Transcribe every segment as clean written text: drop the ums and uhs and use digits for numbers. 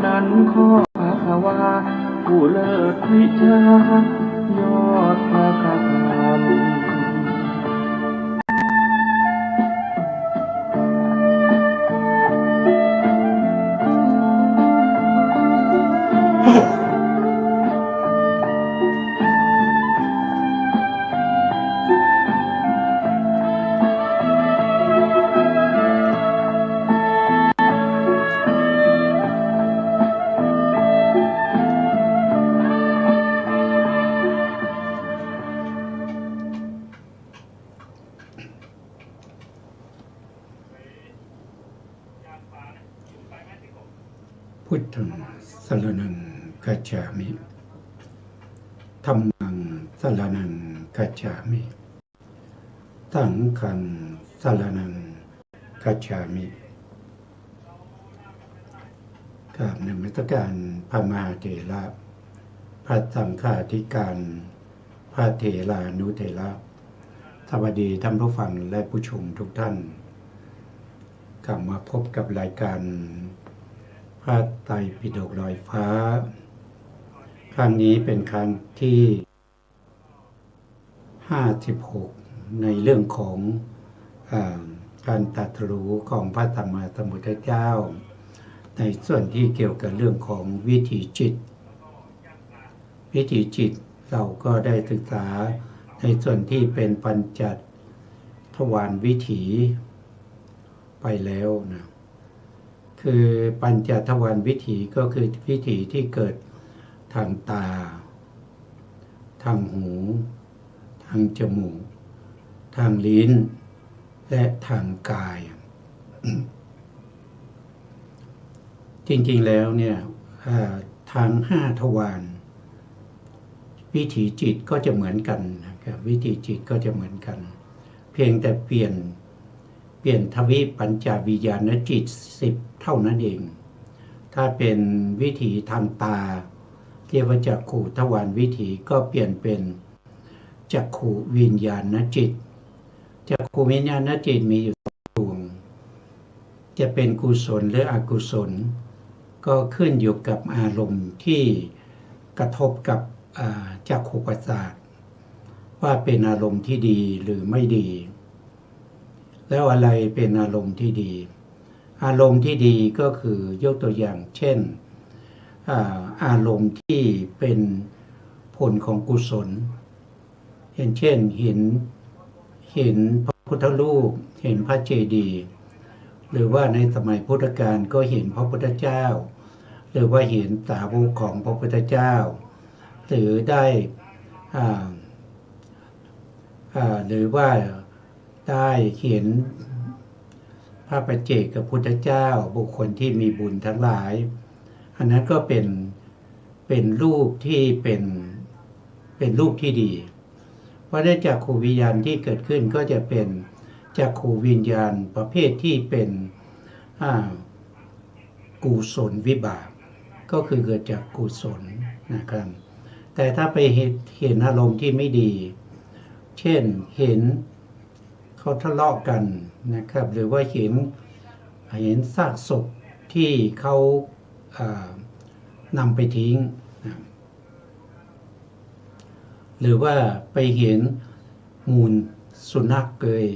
นั้นขอคาวาผู้เลิศวิชายอดพระธรรมพุทธังสรณังคัจฉามิธัมมังสรณังคัจฉามิสังฆังสรณังคัจฉามิกราบนมัสการพระมหาเถระพระสังฆาธิการพระเถรานุเถระสวัสดีท่านผู้ฟังและผู้ชมทุกท่านกลับมาพบกับรายการพระไตรปิฎกลอยฟ้าครั้งนี้เป็นครั้งที่56ในเรื่องของการตรัสรู้ของพระสัมมาสัมพุทธเจ้าในส่วนที่เกี่ยวกับเรื่องของวิถีจิตเราก็ได้ศึกษาในส่วนที่เป็นปัญจทวารวิถีไปแล้วนะคือปัญจทวารวิถีก็คือวิถีที่เกิดทางตาทางหูทางจมูกทางลิ้นและทางกาย จริงๆแล้วเนี่ยทาง5ทวารวิถีจิตก็จะเหมือนกันนะครับวิถีจิตก็จะเหมือนกันเพียงแต่เปลี่ยนทวิปัญจวิญญาณจิต10เท่านั้นเองถ้าเป็นวิถีทางตาเรียกว่าจักขุทวารวิถีก็เปลี่ยนเป็นจักขุวิญญาณจิตจักขุวิญญาณจิตมีอยู่2ดวงจะเป็นกุศลหรืออกุศลก็ขึ้นอยู่กับอารมณ์ที่กระทบกับจักขุประสาทว่าเป็นอารมณ์ที่ดีหรือไม่ดีแล้วอะไรเป็นอารมณ์ที่ดีอารมณ์ที่ดีก็คือยกตัวอย่างเช่นอารมณ์ที่เป็นผลของกุศลเช่นเห็นพระพุทธรูปเห็นพระเจดีย์หรือว่าในสมัยพุทธกาลก็เห็นพระพุทธเจ้าหรือว่าเห็นสาวกของพระพุทธเจ้าหรือได้หรือว่าได้เห็นพระปัจเจกพุทธเจ้าบุคคลที่มีบุญทั้งหลายอันนั้นก็เป็นรูปที่เป็นรูปที่ดีเพราะได้จักขุวิญญาณที่เกิดขึ้นก็จะเป็นจักขุวิญญาณประเภทที่เป็นกุศลวิบากก็คือเกิดจากกุศลนะครับแต่ถ้าไปเห็นอารมณ์ที่ไม่ดีเช่นเห็นเขาทะเลาะกันนะครับหรือว่าเห็นซากศพที่เขานำไปทิ้งนะหรือว่าไปเห็นมูลสุนัขเกย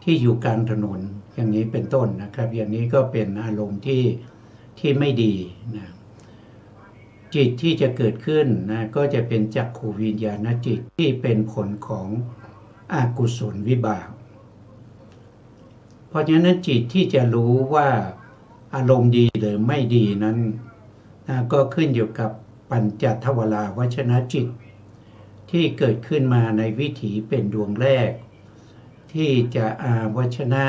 ที่อยู่กลางถนนอย่างนี้เป็นต้นนะครับอย่างนี้ก็เป็นอารมณ์ที่ไม่ดีนะจิตที่จะเกิดขึ้นนะก็จะเป็นจักขุวิญญาณจิตที่เป็นผลของอกุศลวิบากเพราะฉะนั้นจิตที่จะรู้ว่าอารมณ์ดีหรือไม่ดีนั้นนะก็ขึ้นอยู่กับปัญจทวาราวชนะจิตที่เกิดขึ้นมาในวิถีเป็นดวงแรกที่จะวชนะ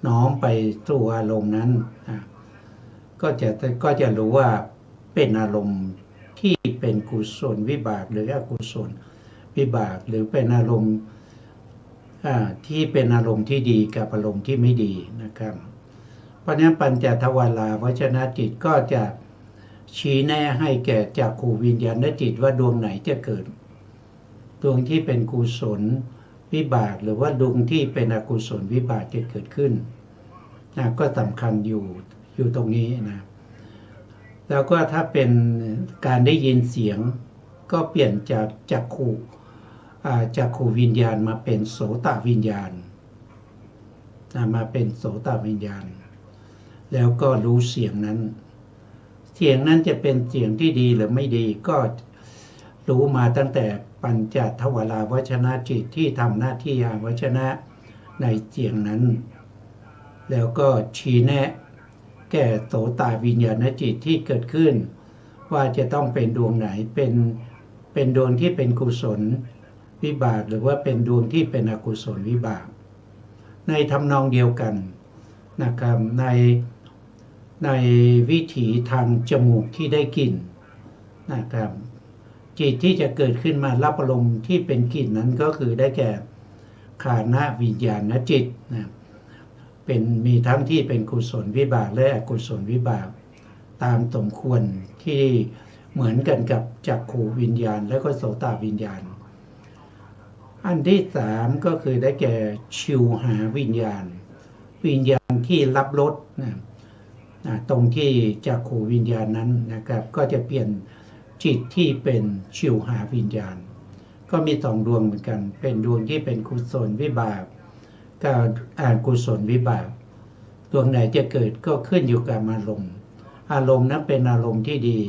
น้อมไปสู่อารมณ์นั้นก็จะรู้ว่าเป็นอารมณ์ที่เป็นกุศลวิบากหรืออกุศลวิบากหรือเป็นอารมณ์ที่เป็นอารมณ์ที่ดีกับอารมณ์ที่ไม่ดีนะครับเพราะฉะนั้นปัญจทวาราวชนะจิตก็จะชี้แนะให้แก่จักขุวิญญาณจิตว่าดวงไหนจะเกิดดวงที่เป็นกุศลวิบากหรือว่าดวงที่เป็นอกุศลวิบากจะเกิดขึ้นก็สำคัญอยู่ อยู่ตรงนี้นะแล้วก็ถ้าเป็นการได้ยินเสียงก็เปลี่ยนจากจักขุวิญญาณมาเป็นโสตวิญญาณมาเป็นโสตวิญญาณแล้วก็รู้เสียงนั้นจะเป็นเสียงที่ดีหรือไม่ดีก็รู้มาตั้งแต่ปัญจทวาราวชนะจิตที่ทำหน้าที่อาวชนะในเสียงนั้นแล้วก็ชี้แนะแก่โสตวิญญาณจิตที่เกิดขึ้นว่าจะต้องเป็นดวงไหนเป็นดวงที่เป็นกุศลวิบากหรือว่าเป็นดวงที่เป็นอกุศลวิบากในทำนองเดียวกันนะครับในวิถีทางจมูกที่ได้กลิ่นนะครับจิตที่จะเกิดขึ้นมารับอารมณ์ที่เป็นกลิ่นนั้นก็คือได้แก่ฆานวิญญาณจิตนะเป็นมีทั้งที่เป็นกุศลวิบากและอกุศลวิบากตามสมควรที่เหมือนกันกับจักขุวิญญาณและก็โสตวิญญาณอันที่สามก็คือได้แก่ชิวหาวิญญาณที่รับรสนะตรงที่จักขุวิญญาณนั้นนะครับก็จะเปลี่ยนจิตที่เป็นชิวหาวิญญาณก็มี2ดวงเหมือนกันเป็นดวงที่เป็นกุศลวิบากกับอกุศลวิบากดวงไหนจะเกิดก็ขึ้นอยู่กับอารมณ์นั้นเป็นอารมณ์ที่ดี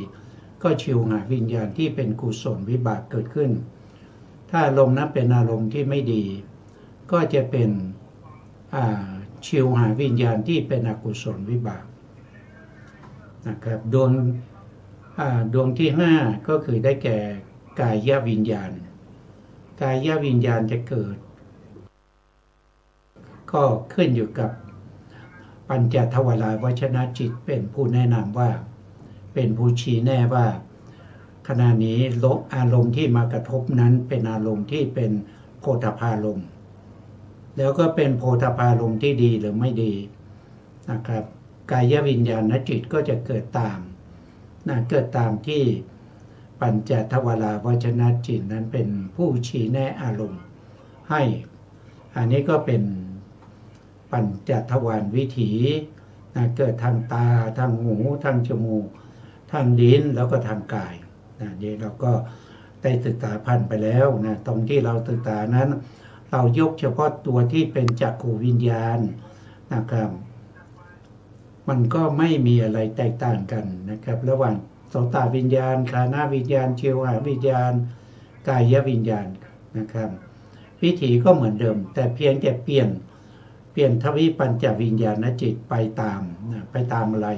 ก็ชิวหาวิญญาณที่เป็นกุศลวิบากเกิดขึ้นถ้าอารมณ์นั้นเป็นอารมณ์ที่ไม่ดีก็จะเป็นชิวหาวิญญาณที่เป็นอกุศลวิบากนะครับดวงที่5ก็คือได้แก่กายวิญญาณจะเกิดก็ขึ้นอยู่กับปัญจทวาราวชนะจิตเป็นผู้แนะนำว่าเป็นผู้ชี้แน่ว่าขณะนี้อารมณ์ที่มากระทบนั้นเป็นอารมณ์ที่เป็นโพธพารมณ์แล้วก็เป็นโพธพารมณ์ที่ดีหรือไม่ดีนะครับกายวิญญาณจิตก็จะเกิดตามที่ปัญจทวาราวชนะจิตนั้นเป็นผู้ชี้แนะอารมณ์ให้อันนี้ก็เป็นปัญจทวารวิถีเกิดทางตาทางหูทางจมูกทางลิ้นแล้วก็ทางกายนี่เราก็ได้ศึกษาพันไปแล้วนะตรงที่เราศึกษานั้นเรายกเฉพาะตัวที่เป็นจักขุวิญญาณนะครับมันก็ไม่มีอะไรแตกต่างกันนะครับระหว่างโสตวิญญาณฆานวิญญาณชิวหาวิญญาณกายวิญญาณนะครับวิถีก็เหมือนเดิมแต่เพียงแต่เปลี่ยนทวิปัญจวิญญาณจิตไปตามอะไร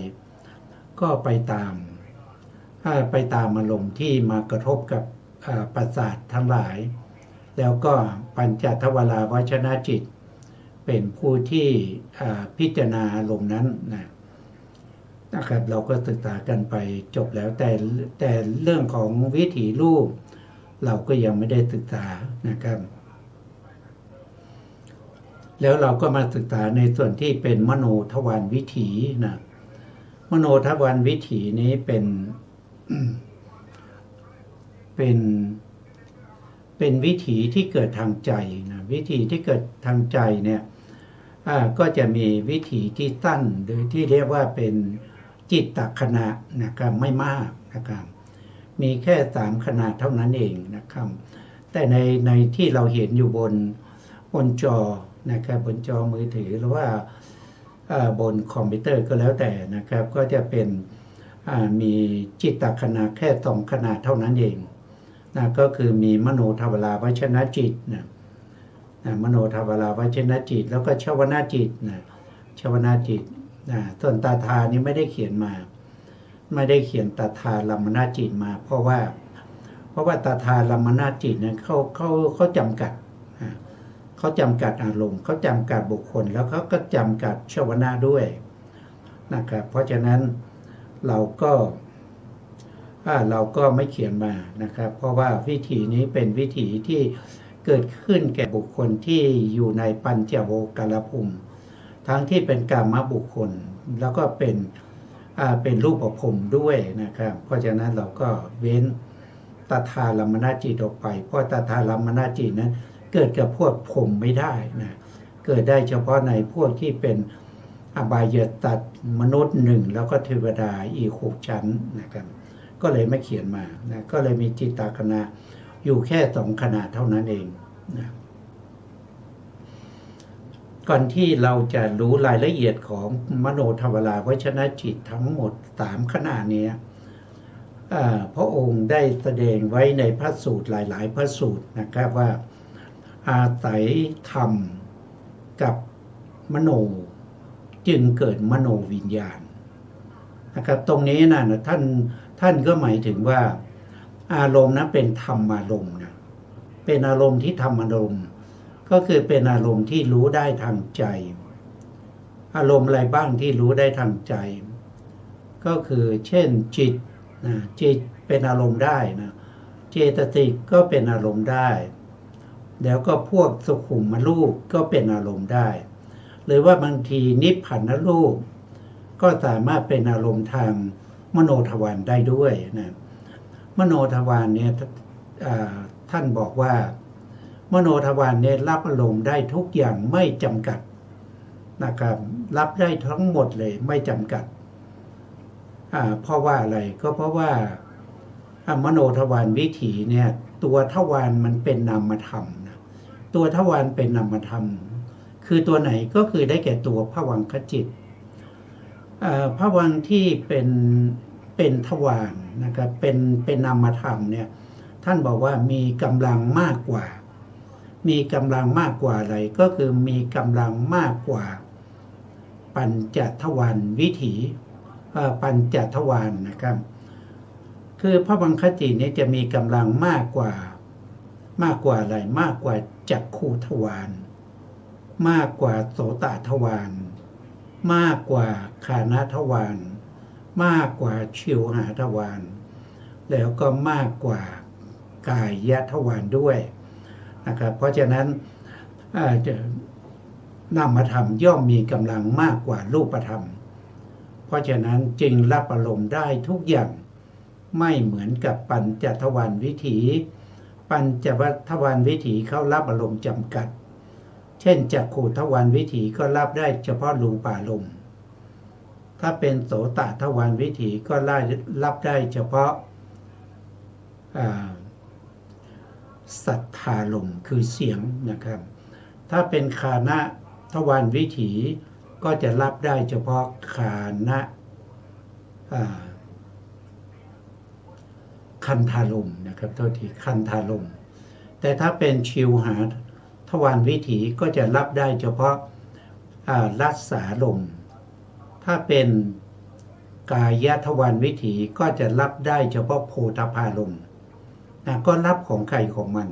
ก็ไปตามอารมณ์ที่มากระทบกับประสาททั้งหลายแล้วก็ปัญจทวาราวชนะจิตเป็นผู้ที่พิจารณาอารมณ์นั้นนะครับเราก็ศึกษากันไปจบแล้วแต่เรื่องของวิถีรูปเราก็ยังไม่ได้ศึกษานะครับแล้วเราก็มาศึกษาในส่วนที่เป็นมโนทวารวิถีนะมโนทวารวิถีนี้เป็นวิถีที่เกิดทางใจนะวิถีที่เกิดทางใจเนี่ยก็จะมีวิถีที่สั้นหรือที่เรียกว่าเป็นจิตตขณะนะครับไม่มากนะครับมีแค่3ขณะเท่านั้นเองนะครับแต่ในที่เราเห็นอยู่บนจอนะครับบนจอมือถือหรือว่าบนคอมพิวเตอร์ก็แล้วแต่นะครับก็จะเป็นมีจิตตขณะแค่2ขณะเท่านั้นเองนะก็คือมีมโนทวาราวชนะจิตมโนทวาราวชนะจิตแล้วก็ชวนาจิตชวนาจิตส่วนตาทานี่ไม่ได้เขียนตาทาลัมมนาจิตมาเพราะว่าตาทาลัมมนาจิตเนี่ยเขาจำกัดอารมณ์เขาจำกัดบุคคลแล้วเขาก็จำกัดชวนาด้วยนะครับเพราะฉะนั้นเราก็ไม่เขียนมานะครับเพราะว่าวิถีนี้เป็นวิถีที่เกิดขึ้นแก่บุคคลที่อยู่ในปัญจโวการภูมิทั้งที่เป็นกามบุคคลแล้วก็เป็นรูปภพด้วยนะครับเพราะฉะนั้นเราก็เว้นตถาลัมมนาจิตออกไปเพราะตถาลัมมนาจิตนั้นเกิดกับพวกพรหมไม่ได้นะเกิดได้เฉพาะในพวกที่เป็น อบายตัดมนุษย์1แล้วก็เทวดาอีก6ชั้นนะครับก็เลยไม่เขียนมานะก็เลยมีจิตตคณะอยู่แค่2ขณะเท่านั้นเองนะก่อนที่เราจะรู้รายละเอียดของมโนทวารวชนะจิตทั้งหมด3ขณะนี้พระองค์ได้แสดงไว้ในพระสูตรหลายๆพระสูตรนะครับว่าอาศัยธรรมกับมโนจึงเกิดมโนวิญญาณนะครับตรงนี้นะท่านก็หมายถึงว่าอารมณ์นั้นเป็นธรรมอารมณ์นะเป็นอารมณ์ที่ธรรมอารมณ์ก็คือเป็นอารมณ์ที่รู้ได้ทางใจอารมณ์อะไรบ้างที่รู้ได้ทางใจก็คือเช่นจิตนะจิตเป็นอารมณ์ได้นะเจตสิกก็เป็นอารมณ์ได้แล้วก็พวกสุขุมรูปก็เป็นอารมณ์ได้หรือว่าบางทีนิพพานรูปก็สามารถเป็นอารมณ์ทางมโนทวารได้ด้วยนะมโนทวารเนี่ยท่านบอกว่ามโนทวารเนี่ยรับอารมณ์ได้ทุกอย่างไม่จำกัดนะครับรับได้ทั้งหมดเลยไม่จำกัดเพราะว่าอะไรก็เพราะว่ามโนทวารวิถีเนี่ยตัวทวารมันเป็นนามธรรมนะตัวทวารเป็นนามธรรมคือตัวไหนก็คือได้แก่ตัวภวังคจิตภวังค์ที่เป็นทวารนะครับเป็นนามธรรมเนี่ยท่านบอกว่ามีกำลังมากกว่าอะไรก็คือมีกำลังมากกว่าปัญจทวารวิถีปัญจทวารนะครับคือภวังคจิตเนี่ยจะมีกำลังมากกว่าอะไรมากกว่าจักขุทวารมากกว่าโสตทวารมากกว่าคานทวารมากกว่าชิวหาทวารแล้วก็มากกว่ากายทวารด้วยนะครับเพราะฉะนั้นนามธรรมย่อมมีกำลังมากกว่ารูปธรรมเพราะฉะนั้นจึงรับอารมณ์ได้ทุกอย่างไม่เหมือนกับปัญจทวารวิถีปัญจทวารวิถีเขารับอารมณ์จำกัดเช่นจักขุทวารวิถีก็รับได้เฉพาะรูปารมณ์ถ้าเป็นโสตทวารวิถีก็รับได้เฉพาะสัทธารมณ์คือเสียงนะครับถ้าเป็นคานะทวารวิถีก็จะรับได้เฉพาะคานะคันธารมณ์นะครับโทษทีคันธารมณ์แต่ถ้าเป็นชิวหาทวารวิถีก็จะรับได้เฉพาะรัสสารมณ์ถ้าเป็นกายทวารวิถีก็จะรับได้เฉพาะโพธพารมณ์ก็รับของใครของมัน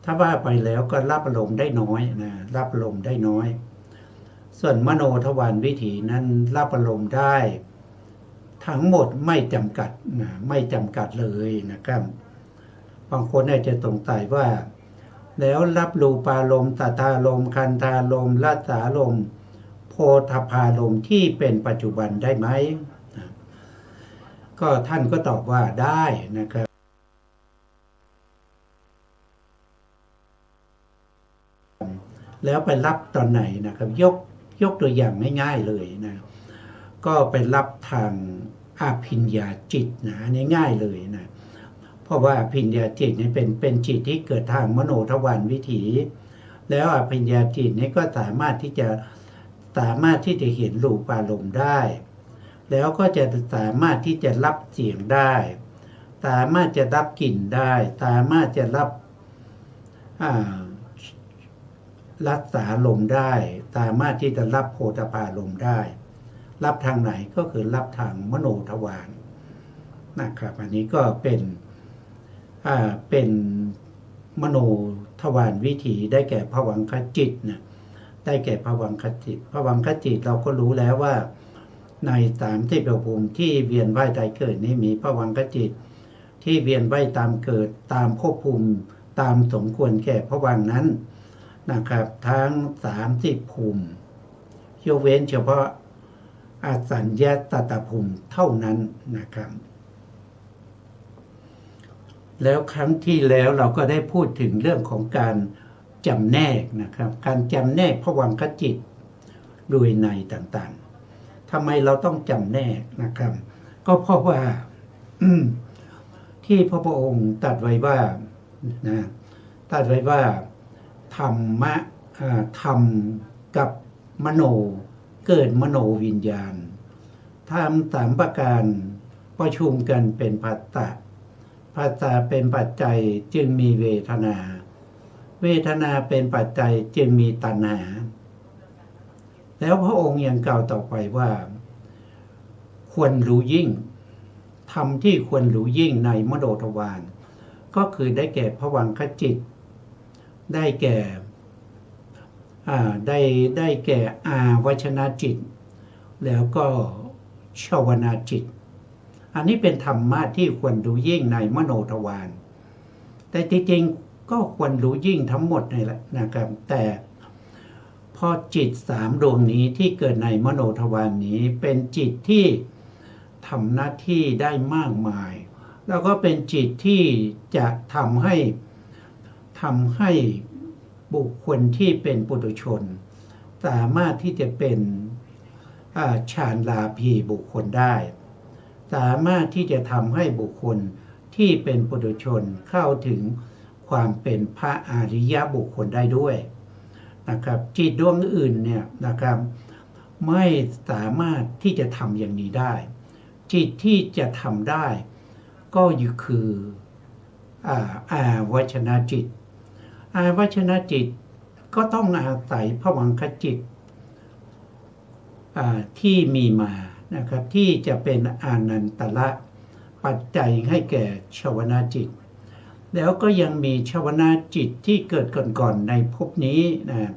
ถ้าว่าไปแล้วก็รับอารมณ์ได้น้อยนะรับอารมณ์ได้น้อยส่วนมโนทวารวิถีนั้นรับอารมณ์ได้ทั้งหมดไม่จำกัดนะไม่จำกัดเลยนะครับบางคนอาจจะสงสัยว่าแล้วรับรูปารมณ์สัทธารมณ์คันธารมณ์รัสสารมณ์โพธพารมณ์ที่เป็นปัจจุบันได้ไหมก็ท่านก็ตอบว่าได้นะครับแล้วไปรับตอนไหนนะครับยกตัวอย่างง่ายๆเลยนะก็ไปรับทางอภิญญาจิตนะอันนี้ง่ายเลยนะเพราะว่าอภิญญาจิตนี่เป็นจิตที่เกิดทางมโนทวารวิถีแล้วอภิญญาจิตนี้ก็สามารถที่จะเห็นรูปารมณ์ได้แล้วก็จะสามารถที่จะรับเสียงได้สามารถจะรับกลิ่นได้สามารถจะรับรัสสารมณ์ได้สามารถที่จะรับโพธพารมณ์ได้รับทางไหนก็คือรับทางมโนทวารนะครับอันนี้ก็เป็นมโนทวารวิถีได้แก่ภวังคจิตนะได้แก่ภวังคจิตเราก็รู้แล้วว่าใน30ภูมิที่เวียนว่ายตายเกิดนี้มีภวังคจิตที่เวียนว่ายตามเกิดตามภพภูมิตามสมควรแก่ภวังค์นั้นนะครับทั้ง30ภูมิยกเว้นเฉพาะอสัญญาตตภูมิเท่านั้นนะครับแล้วครั้งที่แล้วเราก็ได้พูดถึงเรื่องของการจำแนกนะครับการจำแนกภวังคจิต โดยในต่างๆทำไมเราต้องจำแนกนะครับก็เพราะว่าที่พระองค์ตรัสไว้ว่านะตรัสไว้ว่าธรรมะธรรมกับมโนเกิดมโนวิญญาณธรรมสามประการประชุมกันเป็นผัสสะผัสสะเป็นปัจจัยจึงมีเวทนาเวทนาเป็นปัจจัยจึงมีตัณหาแล้วพระองค์ยังกล่าวต่อไปว่าควรรู้ยิ่งธรรมที่ควรรู้ยิ่งในมโนทวารก็คือได้แก่ภวังคจิตได้แก่ได้แก่อาวชนะจิตแล้วก็ชวนาจิตอันนี้เป็นธรรมะที่ควรรู้ยิ่งในมโนทวารแต่จริงๆก็ควรรู้ยิ่งทั้งหมดนี่แหละนะครับแต่พอจิต3ดวงนี้ที่เกิดในมโนทวารนี้เป็นจิตที่ทำหน้าที่ได้มากมายแล้วก็เป็นจิตที่จะทำให้บุคคลที่เป็นปุถุชนสามารถที่จะเป็นฌานลาภีบุคคลได้สามารถที่จะทำให้บุคคลที่เป็นปุถุชนเข้าถึงความเป็นพระอริยบุคคลได้ด้วยนะครับจิตดวงอื่นเนี่ยนะครับไม่สามารถที่จะทำอย่างนี้ได้จิตที่จะทำได้ก็คืออาวชนะจิตอาวชนะจิตก็ต้องอาศัยภวังคจิตที่มีมานะครับที่จะเป็นอานันตระปัจจัยให้แก่ชวนาจิตแล้วก็ยังมีชวนาจิตที่เกิดก่อนในภพนี้นะ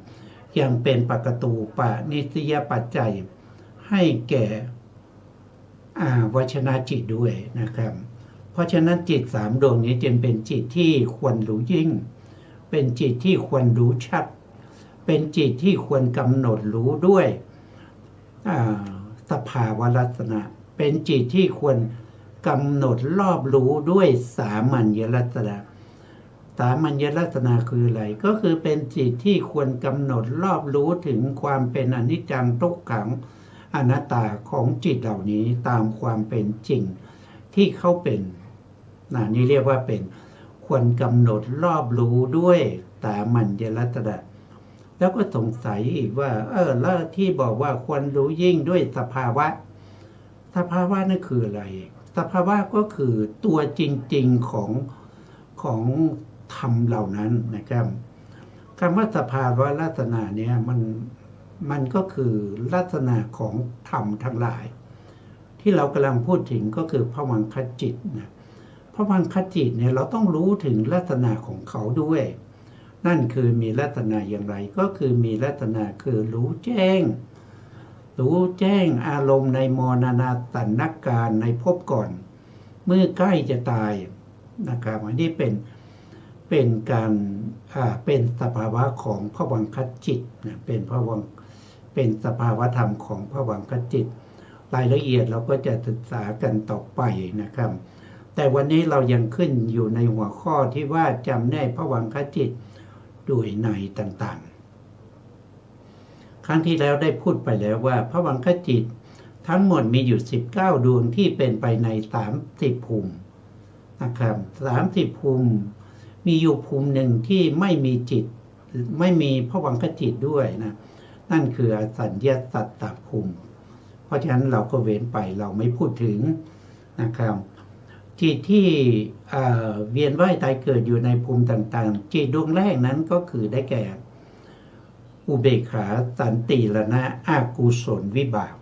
ยังเป็นปกตูปนิสยปัจจัยให้แก่วชนะจิตด้วยนะครับเพราะฉะนั้นจิต3ดวงนี้จึงเป็นจิตที่ควรรู้ยิ่งเป็นจิตที่ควรรู้ชัดเป็นจิตที่ควรกำหนดรู้ด้วยสภาวะลักษณะเป็นจิตที่ควรกำหนดรอบรู้ด้วยสามัญญลักษณะสามัญญลักษณะคืออะไรก็คือเป็นจิตที่ควรกำหนดรอบรู้ถึงความเป็นอนิจจังทุกขังอนัตตาของจิตเหล่านี้ตามความเป็นจริงที่เขาเป็นนี่เรียกว่าเป็นควรกำหนดรอบรู้ด้วยสามัญญลักษณะแล้วก็สงสัยอีกว่าแล้วที่บอกว่าควรรู้ยิ่งด้วยสภาวะนั่นคืออะไรสภาวะก็คือตัวจริงๆของธรรมเหล่านั้นนะครับคำว่าสภาวะลักษณะเนี่ยมันก็คือลักษณะของธรรมทั้งหลายที่เรากำลังพูดถึงก็คือภวังคจิตนะภวังคจิตเนี่ยเราต้องรู้ถึงลักษณะของเขาด้วยนั่นคือมีลักษณะอย่างไรก็คือมีลักษณะคือรู้แจ้งอารมณ์ในมรณะสันนการในภพก่อนเมื่อใกล้จะตายนะครับอันนี้เป็นการเป็นสภาวะของภวังคจิตนะเป็นสภาวะธรรมของภวังคจิตรายละเอียดเราก็จะศึกษากันต่อไปนะครับแต่วันนี้เรายังขึ้นอยู่ในหัวข้อที่ว่าจำแนกภวังคจิตด้วยในต่างๆครั้งที่แล้วได้พูดไปแล้วว่าภวังคจิตทั้งหมดมีอยู่19ดวงที่เป็นไปใน30ภูมินะครับ30ภูมิมีอยู่ภูมิหนึ่งที่ไม่มีจิตไม่มีภวังคจิตด้วยนะนั่นคืออสัญญาสัตตภูมิเพราะฉะนั้นเราก็เว้นไปเราไม่พูดถึงนะครับจิตที่เวียนว่ายตายเกิดอยู่ในภูมิต่างๆจิตดวงแรกนั้นก็คือได้แก่อุเบกขาสันติรณะอกุศลวิบาก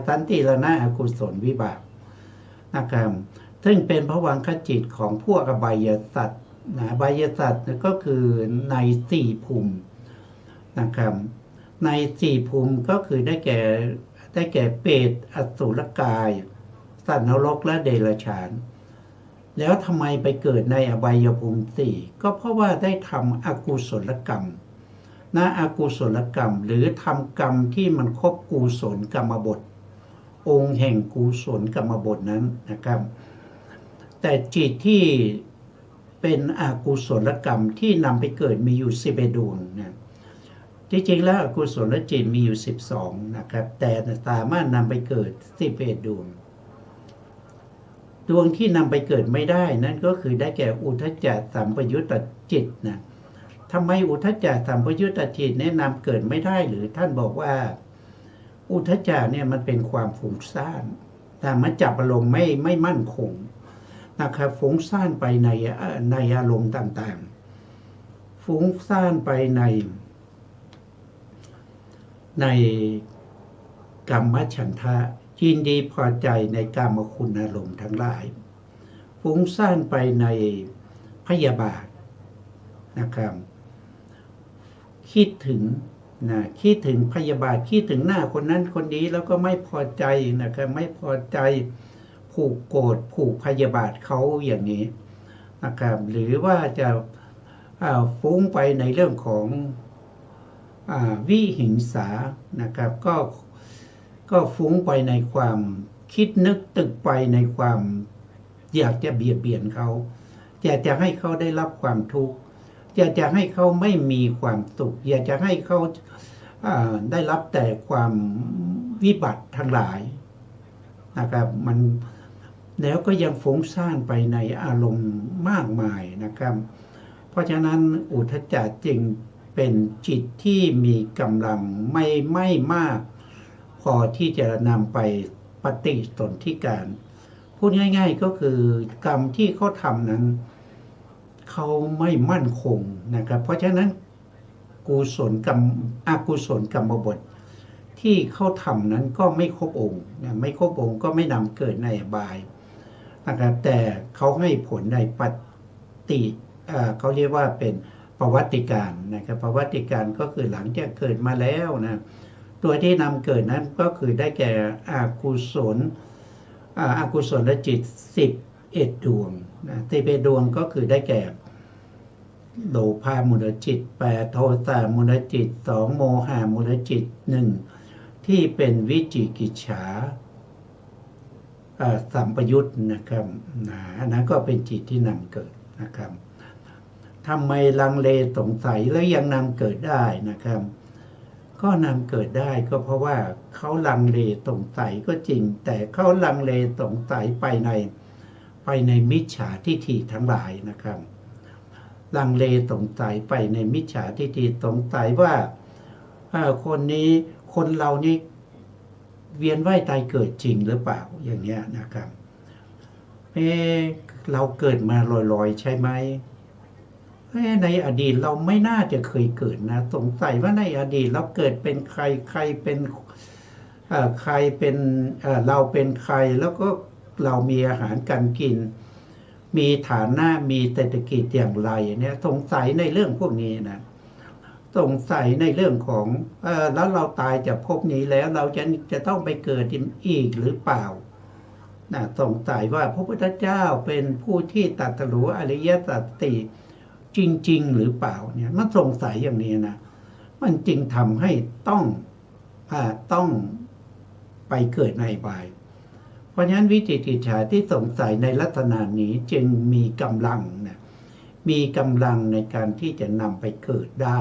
สันติรณะอกุศลวิบากนะครับซึ่งเป็นภวังคจิตของพวกอบายสัตว์อบายสัตว์ก็คือใน4ภูมินะครับใน4ภูมิก็คือได้แก่เปรตอสุรกายสัตว์นรกและเดรัจฉานแล้วทำไมไปเกิดในอบายภูมิ4ก็เพราะว่าได้ทำอกุศลกรรมอกุศลกรรมหรือทำกรรมที่มันครบกุศลกรรมบทองค์แห่งกุศลกรรมบทนั้นนะครับแต่จิตที่เป็นอกุศลกรรมที่นำไปเกิดมีอยู่11ดวงนะ จริงๆแล้วอกุศลจิตมีอยู่12นะครับแต่สามารถนำไปเกิด11ดวงที่นำไปเกิดไม่ได้นั่นก็คือได้แก่อุทธัจจะสัมปยุตตจิตนะทำไมอุทธัจจะสัมปยุตตจิตแนะนำเกิดไม่ได้หรือท่านบอกว่าอุทธัจจะเนี่ยมันเป็นความฟุ้งซ่านแต่มันจับอารมณ์ไม่มั่นคงนะครับฟุ้งซ่านไปในอารมณ์ต่างๆฟุ้งซ่านไปในกรรมฉันทะยินดีพอใจในกามคุณอารมณ์ทั้งหลายฟุ้งซ่านไปในพยาบาทนะครับคิดถึงพยาบาทคิดถึงหน้าคนนั้นคนนี้แล้วก็ไม่พอใจนะครับไม่พอใจผูกโกรธผูกพยาบาทเขาอย่างนี้นะครับหรือว่าจะฟุ้งไปในเรื่องของวิหิงสานะครับก็ฟุ้งไปในความคิดนึกตึกไปในความอยากจะเบียดเบียนเขาอยากจะให้เขาได้รับความทุกข์อยากจะให้เขาไม่มีความสุขอยากจะให้เขาได้รับแต่ความวิบัติทั้งหลายนะครับมันแล้วก็ยังฟุ้งซ่านไปในอารมณ์มากมายนะครับเพราะฉะนั้นอุทธัจจะจึงเป็นจิตที่มีกำลังไม่มากพอที่จะนำไปปฏิสนธิการพูดง่ายๆก็คือกรรมที่เขาทำนั้นเขาไม่มั่นคงนะครับเพราะฉะนั้นอกุศลกรรมบทที่เขาทำนั้นก็ไม่ครบองค์ไม่ครบองค์ก็ไม่นำเกิดในอบายนะครับแต่เขาให้ผลในปฏิเขาเรียกว่าเป็นประวัติการนะครับประวัติการก็คือหลังจากเกิดมาแล้วนะตัวที่นำเกิดนั้นก็คือได้แก่อกุศลจิต11ดวงนะ11ดวงก็คือได้แก่โลภะมูลจิต8โทสะมูลจิต2โมหะมูลจิต1ที่เป็นวิจิกิจฉาสัมปยุตนะครับอันนั้นก็เป็นจิตที่นำเกิดนะครับทำไมลังเลสงสัยแล้วยังนำเกิดได้นะครับก็นำเกิดได้ก็เพราะว่าเขาลังเลสงสัยก็จริงแต่เขาลังเลสงสัยไปในมิจฉาทิฏฐิทั้งหลายนะครับลังเลสงสัยไปในมิจฉาทิฏฐิสงสัยว่าคนเรานี่เวียนว่ายตายเกิดจริงหรือเปล่าอย่างเงี้ยนะครับเราเกิดมาลอยๆใช่ไหมในอดีตเราไม่น่าจะเคยเกิดนะสงสัยว่าในอดีตเราเกิดเป็นใครเป็นเราเป็นใครแล้วก็เรามีอาหารการกินมีฐานะมีเศรษฐกิจอย่างไรเนี่ยสงสัยในเรื่องพวกนี้นะสงสัยในเรื่องของแล้วเราตายจากภพนี้แล้วเราจะต้องไปเกิดอีกหรือเปล่านะสงสัยว่าพระพุทธเจ้าเป็นผู้ที่ตรัสรู้อริยสัจสี่จริงๆหรือเปล่าเนี่ยมันสงสัยอย่างนี้นะมันจึงทำให้ต้องไปเกิดในอบายเพราะฉะนั้นวิจิกิจฉาที่สงสัยในลักษณะนี้จึงมีกำลังในการที่จะนำไปเกิดได้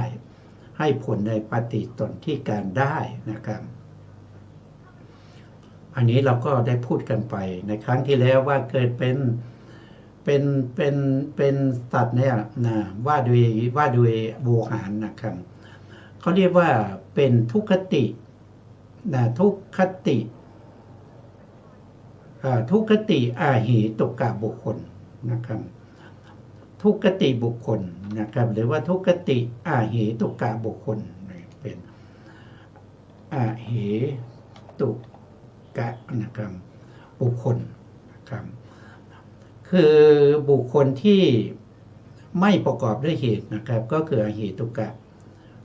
ให้ผลในปฏิสนธิการได้นะครับอันนี้เราก็ได้พูดกันไปในครั้งที่แล้วว่าเกิดเป็นสัตว์เนี่ยนะว่าด้วยโวหารนะครับเขาเรียกว่าเป็นทุกขตินะทุกขติอาหิตุกะบุคคลนะครับทุกขติบุคคลนะครับหรือว่าทุกขติอาหิตุกะบุคคลเป็นอาหิตุกะนะครับบุคคลนะครับคือบุคคลที่ไม่ประกอบด้วยเหตุนะครับก็คืออาหิตุกะ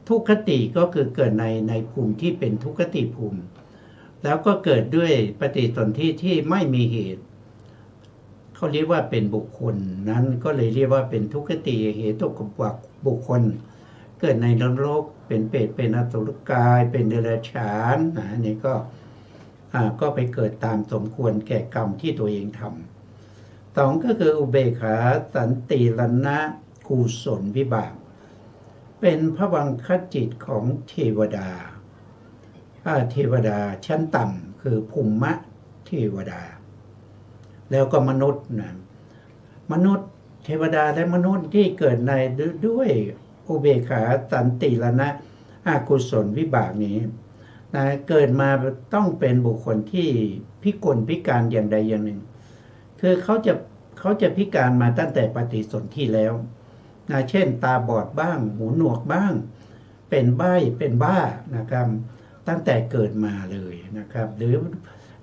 ทุกขติก็คือเกิดในภูมิที่เป็นทุกขติภูมิแล้วก็เกิดด้วยปฏิสนธิที่ไม่มีเหตุเขาเรียกว่าเป็นบุคคลนั้นก็เลยเรียกว่าเป็นทุกขติเหตุกับบุคคลเกิดในนรกเป็นเปรตเป็นอสุรกายเป็นเดรัจฉานนี่ก็ไปเกิดตามสมควรแก่กรรมที่ตัวเองทำ2ก็คืออุเบกขาสันติรณะกุศลวิบาก เป็นภวังคจิตของเทวดาเทวดาชั้นต่ำคือภูมิเทวดาแล้วก็มนุษย์นะมนุษย์เทวดาและมนุษย์ที่เกิดในด้วยอุเบกขาสันติรณะอกุศลวิบากนี้นะเกิดมาต้องเป็นบุคคลที่พิกลพิการอย่างใดอย่างหนึ่งคือเขาจะพิการมาตั้งแต่ปฏิสนธิแล้วนะเช่นตาบอดบ้างหูหนวกบ้างเป็นใบ้เป็นบ้านะครับตั้งแต่เกิดมาเลยนะครับห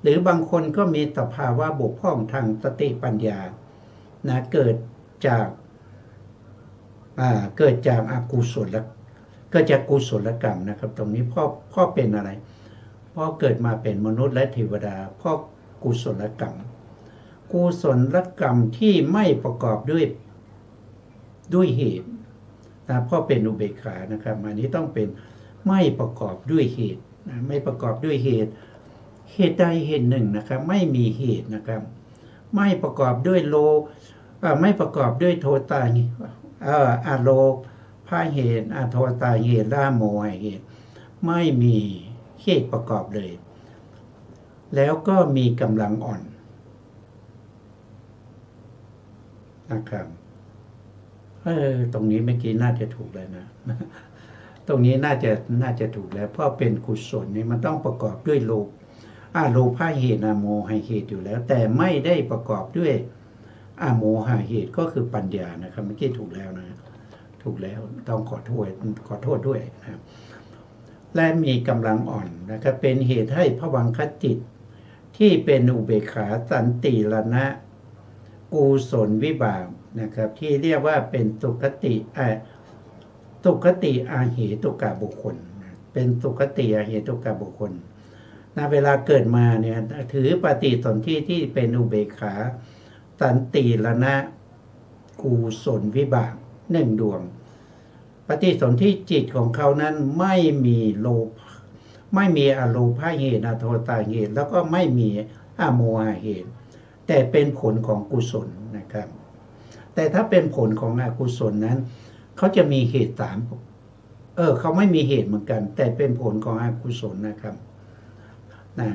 รือบางคนก็มีสภาวะบกพร่องทางสติปัญญานะเกิดจากอกุศลและเกิดจากกุศลกรรมนะครับตรงนี้พ่อเป็นอะไรพ่อเกิดมาเป็นมนุษย์และเทวดาพ่อกุศลกรรมที่ไม่ประกอบด้วยเหตุนะพ่อเป็นอุเบกขานะครับอันนี้ต้องเป็นไม่ประกอบด้วยเหตุนะไม่ประกอบด้วยเหตุใดเหตุหนึ่งนะครับไม่มีเหตุนะครับไม่ประกอบด้วยไม่ประกอบด้วยโทตาอะโลภะเหตุโทตาเหตุละโมหะเหตุไม่มีเหตุประกอบเลยแล้วก็มีกำลังอ่อนนะครับตรงนี้เมื่อกี้น่าจะถูกแล้วนะตรงนี้น่าจะถูกแล้วเพราะเป็นกุศลนี่มันต้องประกอบด้วยโลภะเหตุโมหะเหตุอยู่แล้วแต่ไม่ได้ประกอบด้วยโมหะเหตุก็คือปัญญานะครับเมื่อกี้ถูกแล้วนะถูกแล้วต้องขอโทษด้วยนะครับและมีกำลังอ่อนนะครับเป็นเหตุให้ภวังคจิตที่เป็นอุเบกขาสันติรณะกุศลวิบากนะครับที่เรียกว่าเป็นสุคติอาเหตุกะบุคคลเป็นสุคติอาเหตุกะบุคคลนะเวลาเกิดมาเนี่ยถือปฏิสนธิที่เป็นอุเบกขาสันติรณะกุศลวิบากหนึ่งดวงปฏิสนธิจิตของเขานั้นไม่มีอโลภะเหตุอโทตาเหตุแล้วก็ไม่มีอโมหะเหตุแต่เป็นผลของกุศลนะครับแต่ถ้าเป็นผลของอกุศลนั้นเขาจะมีเหตุเขาไม่มีเหตุเหมือนกันแต่เป็นผลของอกุศลนะครับนะ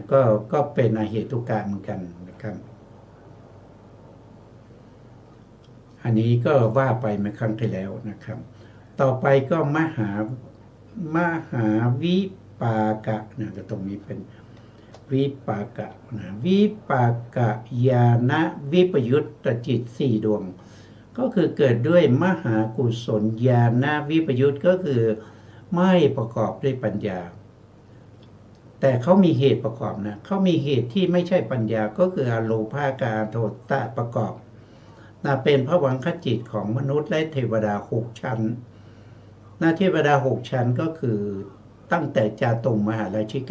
ก็เป็นอเหตุกะเหมือนกันนะครับอันนี้ก็ว่าไปเมื่อครั้งที่แล้วนะครับต่อไปก็มหาวิปากะนะก็ตรงนี้เป็นวิปากะนะวิปากะญาณวิปยุตตจิต4ดวงก็คือเกิดด้วยมหากุศลญาณวิปยุตก็คือไม่ประกอบด้วยปัญญาแต่เขามีเหตุประกอบนะเขามีเหตุที่ไม่ใช่ปัญญาก็คืออโลภะกับโทสะประกอบนะเป็นภวังคจิตของมนุษย์และเทวดา6ชั้นนะเทวดา6ชั้นก็คือตั้งแต่จาตุมมหาราชิ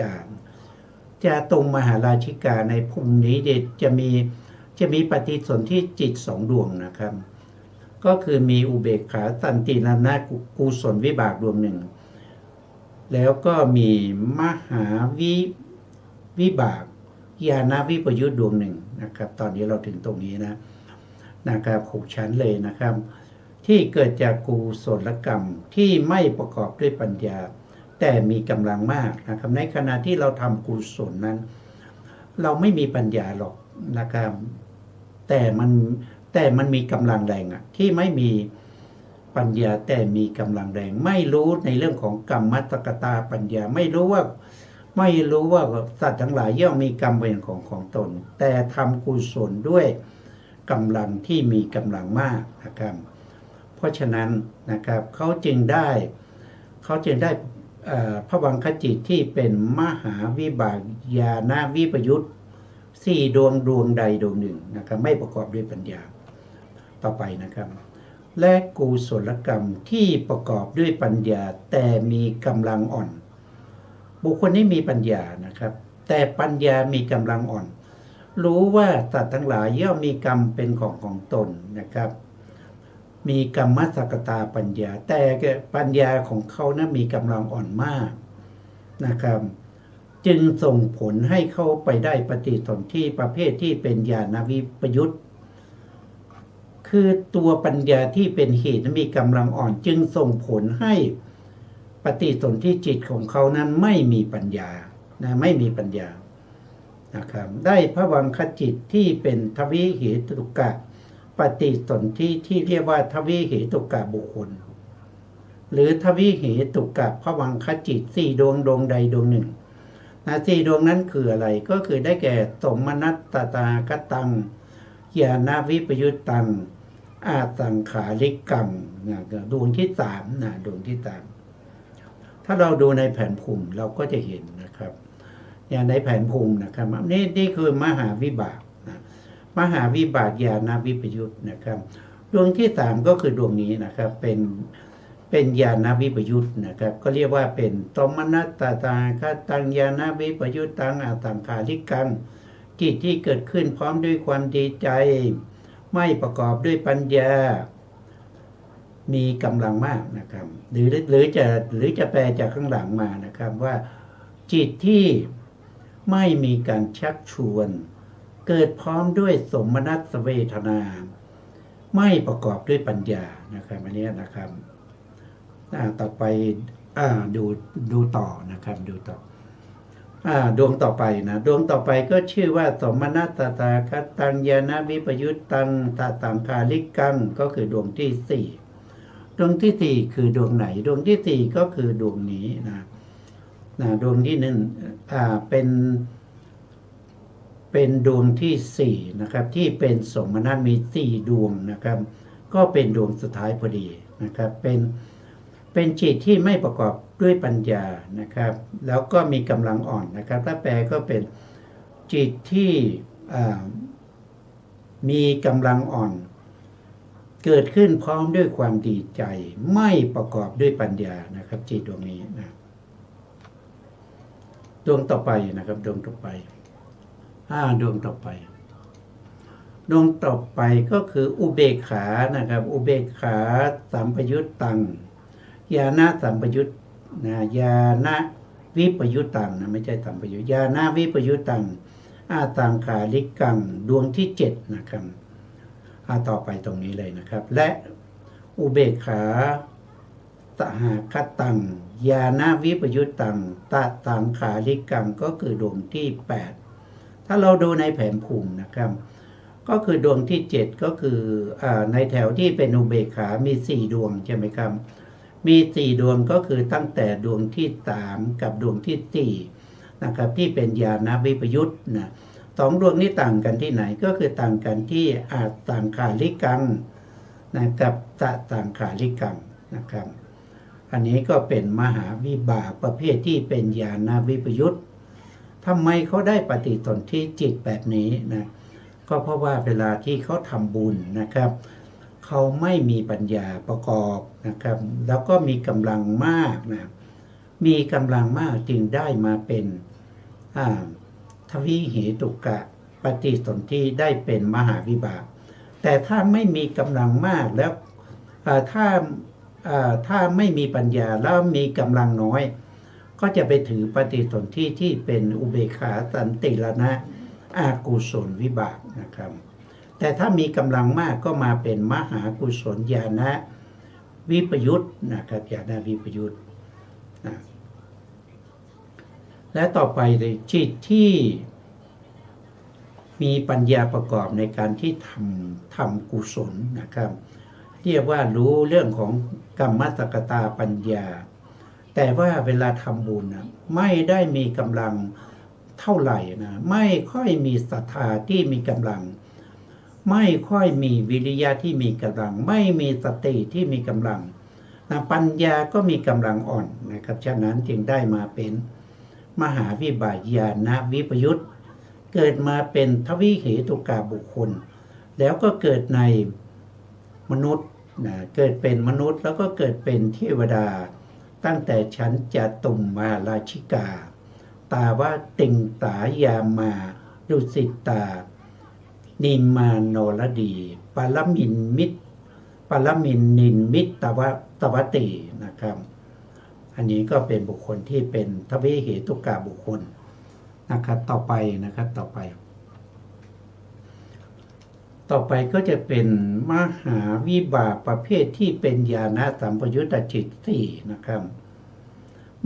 กาในภูมินี้จะมีปฏิสนธิจิต2ดวงนะครับก็คือมีอุเบกขาสันติรณะกุศลวิบากดวงหนึ่งแล้วก็มีมหาวิบากญาณวิปยุตดวงหนึ่งนะครับตอนนี้เราถึงตรงนี้นะครับ6ชั้นเลยนะครับที่เกิดจากกุศลกรรมที่ไม่ประกอบด้วยปัญญาแต่มีกำลังมากนะครับในขณะที่เราทำกุศลนั้นเราไม่มีปัญญาหรอกนะครับแต่มันมีกำลังแรงที่ไม่มีปัญญาแต่มีกำลังแรงไม่รู้ในเรื่องของกรรมมัตตตาปัญญาไม่รู้ว่าสัตว์ทั้งหลายย่อมมีกรรมเป็นของตนแต่ทำกุศลด้วยกำลังที่มีกำลังมากนะครับเพราะฉะนั้นนะครับเขาจึงได้ภวังคจิตที่เป็นมหาวิบากญาณวิปยุต4ดวงใดดวงหนึ่งนะครับไม่ประกอบด้วยปัญญาต่อไปนะครับและกุศลกรรมที่ประกอบด้วยปัญญาแต่มีกำลังอ่อนบุคคลนี้มีปัญญานะครับแต่ปัญญามีกำลังอ่อนรู้ว่าสัตว์ทั้งหลายย่อมมีกรรมเป็นของตนนะครับมีกรรมสกตาปัญญาแต่ปัญญาของเขานั้นมีกำลังอ่อนมากนะครับจึงส่งผลให้เข้าไปได้ปฏิสนธิประเภทที่เป็นญาณวิปยุต คือตัวปัญญาที่เป็นเหตุมีกำลังอ่อนจึงส่งผลให้ปฏิสนธิจิตของเขานั้นไม่มีปัญญานะไม่มีปัญญานะครับได้ภวังคจิตที่เป็นทวิเหตุกะปฏิสนธิที่เรียกว่าทวิเหตุกะบุคคลหรือทวิเหตุกะภวังคจิต4 ดวงดวงใดดวงหนึ่งนะ4 ดวงนั้นคืออะไรก็คือได้แก่สมนัตตตากตังญาณวิปยุตตังอาสังขาริกังนะดวงที่3นะดวงที่3ถ้าเราดูในแผนภูมิเราก็จะเห็นนะครับอย่างในแผนภูมินะครับนี่คือมหาวิบากนะมหาวิบากญาณวิปยุตนะครับดวงที่3ก็คือดวงนี้นะครับเป็นญาณวิปยุตนะครับก็เรียกว่าเป็นสมนัตตตากตังญาณวิปยุตตังอาสังขาริกังจิตที่เกิดขึ้นพร้อมด้วยความดีใจไม่ประกอบด้วยปัญญามีกำลังมากนะครับหรือจะแปลจากข้างหลังมานะครับว่าจิตที่ไม่มีการชักชวนเกิดพร้อมด้วยสมนัสเวทนาไม่ประกอบด้วยปัญญานะครับอันนี้นะครับต่อไปดูต่อนะครับดูต่อดวงต่อไปนะดวงต่อไปก็ชื่อว่าสมนัตตตากตังญาณวิปยุตตังตตังคาลิกังก็คือดวงที่4ดวงที่4คือดวงไหนดวงที่4ก็คือดวงนี้นะดวงที่1เป็นดวงที่4นะครับที่เป็นสมนัตมี4 ดวงนะครับก็เป็นดวงสุดท้ายพอดีนะครับเป็นจิตที่ไม่ประกอบด้วยปัญญานะครับแล้วก็มีกำลังอ่อนนะครับถ้าแปลก็เป็นจิตที่มีกำลังอ่อนเกิดขึ้นพร้อมด้วยความดีใจไม่ประกอบด้วยปัญญานะครับจิตดวงนี้นะดวงต่อไปนะครับดวงต่อไปดวงต่อไปก็คืออุเบกขานะครับอุเบกขาสัมปยุตตังญาณสัมปยุตนะญาณวิปยุตตังนะไม่ใช่สัมปยุตญาณวิปยุตตังอาตังขาลิกังดวงที่7นะครับต่อไปตรงนี้เลยนะครับและอุเบกขาตหาคตังญาณวิปยุตตังตตังขาลิกังก็คือดวงที่8ถ้าเราดูในแผนภูมินะครับก็คือดวงที่7ก็คือในแถวที่เป็นอุเบกขามี4 ดวงใช่ไหมครับมี4 ดวงก็คือตั้งแต่ดวงที่3กับดวงที่4นะครับที่เป็นญาณวิปยุตนะ2 ดวงนี้ต่างกันที่ไหนก็คือต่างกันที่อาสังขาริกังนะกับตตังขาริกังนะครับอันนี้ก็เป็นมหาวิบากประเภทที่เป็นญาณวิปยุตทำไมเขาได้ปฏิสนธิจิตแบบนี้นะก็เพราะว่าเวลาที่เขาทำบุญนะครับเขาไม่มีปัญญาประกอบนะครับแล้วก็มีกำลังมากนะมีกำลังมากจึงได้มาเป็นทวิเหตุกะปฏิสนธิได้เป็นมหาวิบากแต่ถ้าไม่มีกำลังมากแล้วถ้าไม่มีปัญญาแล้วมีกำลังน้อยก็จะไปถือปฏิสนธิที่เป็นอุเบกขาสันติรณะอากุศลวิบากนะครับแต่ถ้ามีกำลังมากก็มาเป็นมหากุศลญาณวิปยุตนะครับญาณวิปยุตนะและต่อไปเลยจิตที่มีปัญญาประกอบในการที่ทำกุศลนะครับเรียกว่ารู้เรื่องของกรรมสกตาปัญญาแต่ว่าเวลาทำบุญนะไม่ได้มีกำลังเท่าไหร่นะไม่ค่อยมีศรัทธาที่มีกำลังไม่ค่อยมีวิริยะที่มีกำลังไม่มีสติที่มีกำลังนะปัญญาก็มีกำลังอ่อนนะครับฉะนั้นจึงได้มาเป็นมหาวิบากญาณวิปยุตเกิดมาเป็นทวิเหตุกะบุคคลแล้วก็เกิดในมนุษย์นะเกิดเป็นมนุษย์แล้วก็เกิดเป็นเทวดาตั้งแต่ชั้นจตุมมาราชิกาตาวะติงสายามาดุสิตานิมานโนรดีปารมินนินมิตตวตินะครับอันนี้ก็เป็นบุคคลที่เป็นทวิเหตุกะบุคคลนะครับต่อไปนะครับต่อไป ต่อไปก็จะเป็นมหาวิบากประเภทที่เป็นญาณสัมปยุตตจิตสี่นะครับ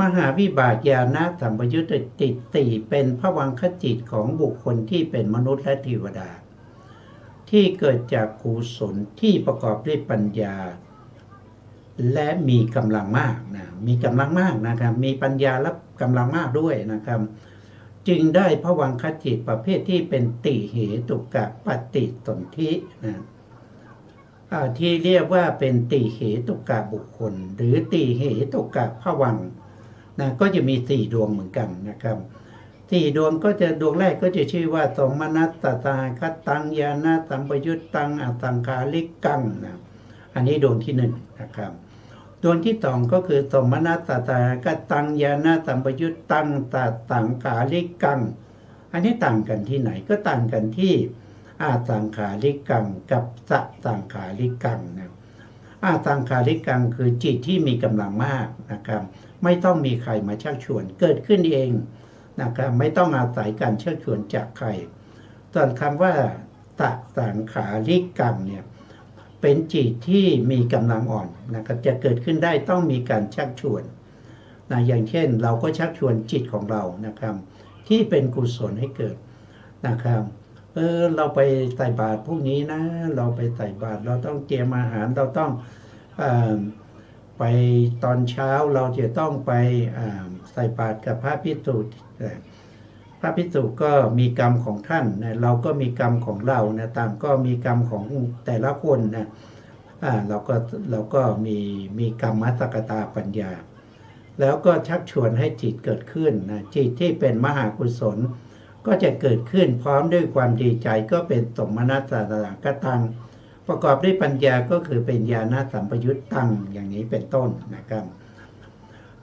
มหาวิบากญาณสัมปยุตตจิตสี่เป็นภวังคจิตของบุคคลที่เป็นมนุษย์และเทวดาที่เกิดจากกุศลที่ประกอบด้วยปัญญาและมีกำลังมากมีกำลังมากนะครับมีปัญญาและกำลังมากด้วยนะครับจึงได้ภวังคจิตประเภทที่เป็นติเหตุกะปฏิสนธิที่เรียกว่าเป็นติเหตุกะบุคคลหรือติเหตุกะภวังก็จะมี4ดวงเหมือนกันนะครับ4ดวงก็จะดวงแรกก็จะชื่อว่าสมนัสตตาคตังญาณสัมปยุตตังอสังขาริกังอันนี้ดวงที่1นะครับดวงที่2ก็คือสมนัสตตาคตังญาณสัมปยุตตังตสังขาริกังอันนี้ต่างกันที่ไหนก็ต่างกันที่อาสังขาริกังกับสังขาริกังอาสังขาริกังคือจิตที่มีกำลังมากนะครับไม่ต้องมีใครมาชักชวนเกิดขึ้นเองนะครับไม่ต้องอาศัยการชักชวนจากใครส่วนคำว่าสังขาริกังเนี่ยเป็นจิตที่มีกำลังอ่อนนะครับจะเกิดขึ้นได้ต้องมีการชักชวนอย่างเช่นเราก็ชักชวนจิตของเรานะครับที่เป็นกุศลให้เกิดนะครับเราไปใส่บาตรพรุ่งนี้นะเราไปใส่บาตรเราต้องเตรียมอาหารเราต้องไปตอนเช้าเราจะต้องไปใส่บาตรกับพระภิกษุพระภิกษุก็มีกรรมของท่านเราก็มีกรรมของเราต่างก็มีกรรมของแต่ละคนเราก็มีกรรมมัสกตาปัญญาแล้วก็ชักชวนให้จิตเกิดขึ้นจิตที่เป็นมหากุศลก็จะเกิดขึ้นพร้อมด้วยความดีใจก็เป็นสมนัสตตาคตังประกอบด้วยปัญญาก็คือเป็นญาณสัมปยุตตังอย่างนี้เป็นต้นนะครับ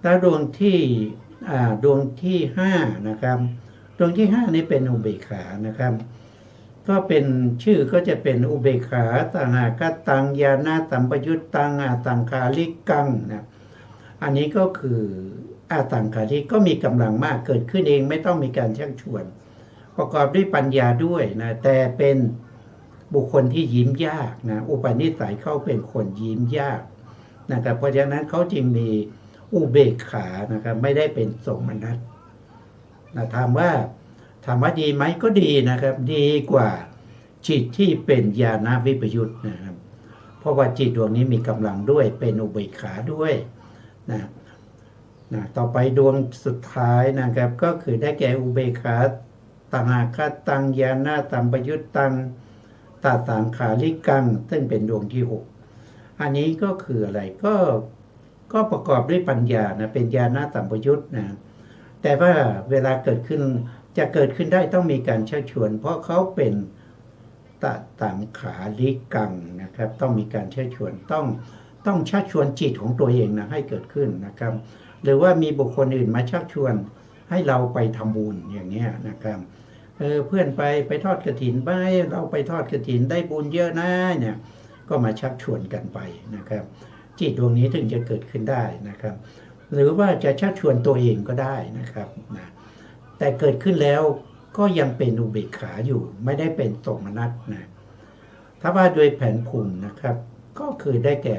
แล้วดวงที่5นะครับดวงที่5นี้เป็นอุเบกขานะครับก็เป็นชื่อก็จะเป็นอุเบกขาตหาคตังญาณสัมปยุตตังอสังขาริกังอันนี้ก็คืออสังขาริก็มีกำลังมากเกิดขึ้นเองไม่ต้องมีการชักชวนประกอบด้วยปัญญาด้วยแต่เป็นบุคคลที่ยิ้มยากอุปนิสัยเขาเป็นคนยิ้มยากนะครับเพราะฉะนั้นเขาจึงมีอุเบกขานะครับไม่ได้เป็นสมนัสถามว่าดีไหมก็ดีนะครับดีกว่าจิตที่เป็นญาณวิปยุตนะครับเพราะว่าจิตดวงนี้มีกำลังด้วยเป็นอุเบกขาด้วยต่อไปดวงสุดท้ายนะครับก็คือได้แก่อุเบกขาตหาคตังญาณสัมปยุตตังตสังขาริกังซึ่งเป็นดวงที่6อันนี้ก็คืออะไรก็ประกอบด้วยปัญญาเป็นญาณสัมปยุตแต่ว่าเวลาเกิดขึ้นจะเกิดขึ้นได้ต้องมีการชักชวนเพราะเขาเป็นตสังขาริกังนะครับต้องมีการชักชวนต้องชักชวนจิตของตัวเองให้เกิดขึ้นนะครับหรือว่ามีบุคคลอื่นมาชักชวนให้เราไปทำบุญอย่างนี้นะครับเพื่อนไปทอดกฐินไปเราไปทอดกฐินได้บุญเยอะนะเนี่ยก็มาชักชวนกันไปนะครับจิตดวงนี้ถึงจะเกิดขึ้นได้นะครับหรือว่าจะชักชวนตัวเองก็ได้นะครับแต่เกิดขึ้นแล้วก็ยังเป็นอุเบกขาอยู่ไม่ได้เป็นโสมนัสถ้าว่าโดยแผนภูมินะครับก็คือได้แก่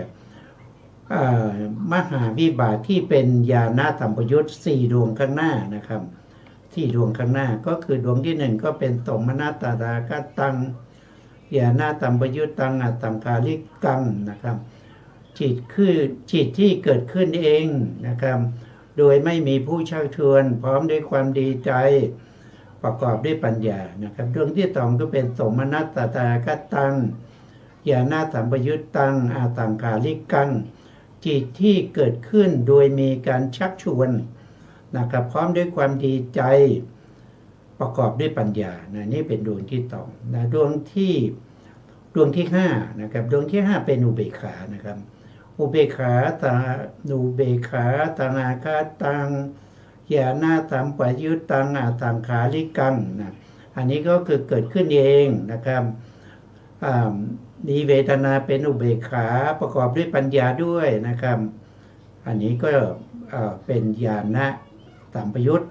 มหาวิบากที่เป็นญาณสัมปยุต4ดวงข้างหน้านะครับที่ดวงข้างหน้าก็คือดวงที่1ก็เป็นสมนัสตตาคตังญาณสัมปยุตตังอสังขาริกังนะครับจิตคือจิตที่เกิดขึ้นเองนะครับโดยไม่มีผู้ชักชวนพร้อมด้วยความดีใจประกอบด้วยปัญญานะครับดวงที่2ก็เป็นสมนัสตตาคตังญาณสัมปยุตตังอสังขาริกังจิตที่เกิดขึ้นโดยมีการชักชวนนะครับพร้อมด้วยความดีใจประกอบด้วยปัญญานี่เป็นดวงที่2ดวงที่5นะครับดวงที่5เป็นอุเบกขานะครับอุเบกขาตนาคตังญาณสัมปยุตตังอสังขาริกังอันนี้ก็คือเกิดขึ้นเองนะครับมีเวทนาเป็นอุเบกขาประกอบด้วยปัญญาด้วยนะครับอันนี้ก็เป็นญาณสัมปยุต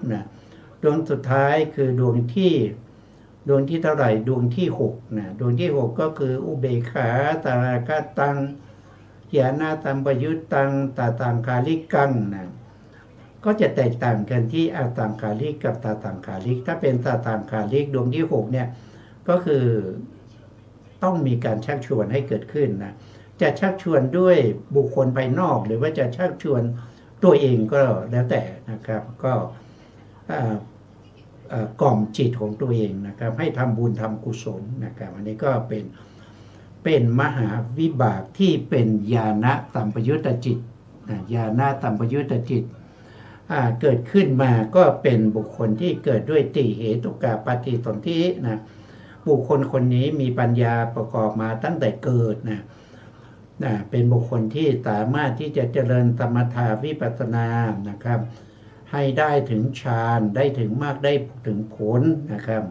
ดวงสุดท้ายคือดวงที่ ดวงที่เท่าไหร่ดวงที่หกนะดวงที่หกก็คืออุเบกขาตากตังญาณตัมปยุตตังตาตังคาลิกังนะก็จะแตกต่างกันที่อาตังคาลิกกับตาตังคาลิกถ้าเป็นตาตังคาลิกดวงที่หกเนี่ยก็คือต้องมีการชักชวนให้เกิดขึ้นนะจะชักชวนด้วยบุคคลภายนอกหรือว่าจะชักชวนตัวเองก็แล้วแต่นะครับก็กล่อมจิตของตัวเองนะครับให้ทำบุญทำกุศลนะครับอันนี้ก็เป็นมหาวิบากที่เป็นญาณสัมปยุตตจิตญาณสัมปยุตตจิตเกิดขึ้นมาก็เป็นบุคคลที่เกิดด้วยติเหตุกะปฏิสนธินะบุคคลคนนี้มีปัญญาประกอบมาตั้งแต่เกิดนะเป็นบุคคลที่สามารถที่จะเจริญสมถะวิปัสสนานะครับให้ได้ถึงฌานได้ถึงมรรคได้ถึงผลนะครับ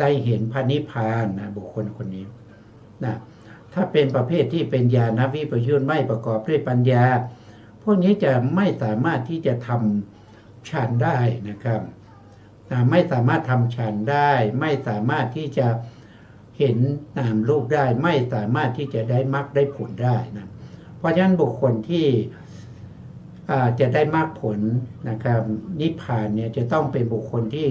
ได้เห็นพระนิพพานนะบุคคลคนนี้นะถ้าเป็นประเภทที่เป็นญาณวิปยุตไม่ประกอบด้วยปัญญาพวกนี้จะไม่สามารถที่จะทำฌานได้นะครับไม่สามารถทำฌานได้ไม่สามารถที่จะเห็นนามรูปได้ไม่สามารถที่จะได้มรรคได้ผลได้นะเพราะฉะนั้นบุคคลที่จะได้มรรคผลนะครับนิพพานเนี่ยจะต้องเป็นบุคคลที่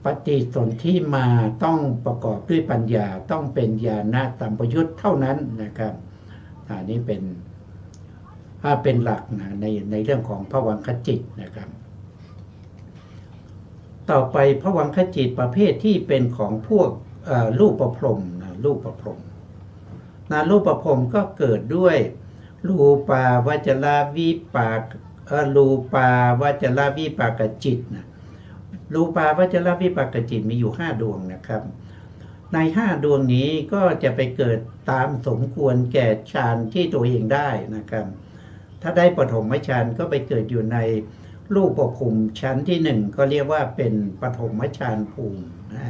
ปฏิสนธิมาต้องประกอบด้วยปัญญาต้องเป็นญาณสัมปยุตเท่านั้นนะครับอันนี้เป็นหลักนะในเรื่องของภวังคจิตนะครับต่อไปภวังคจิตประเภทที่เป็นของพวกรูปประพรหมนะรูปประพรหมนะรูปประพรหมก็เกิดด้วยรูปาวจรวิปากรูปาวจรวิปากจิตนะรูปาวจรวิปากจิตมีอยู่5ดวงนะครับใน5ดวงนี้ก็จะไปเกิดตามสมควรแก่ฌานที่ตัวเองได้นะครับถ้าได้ปฐมฌานก็ไปเกิดอยู่ในรูปภูมิชั้นที่1ก็เรียกว่าเป็นปฐมฌานภูมินะ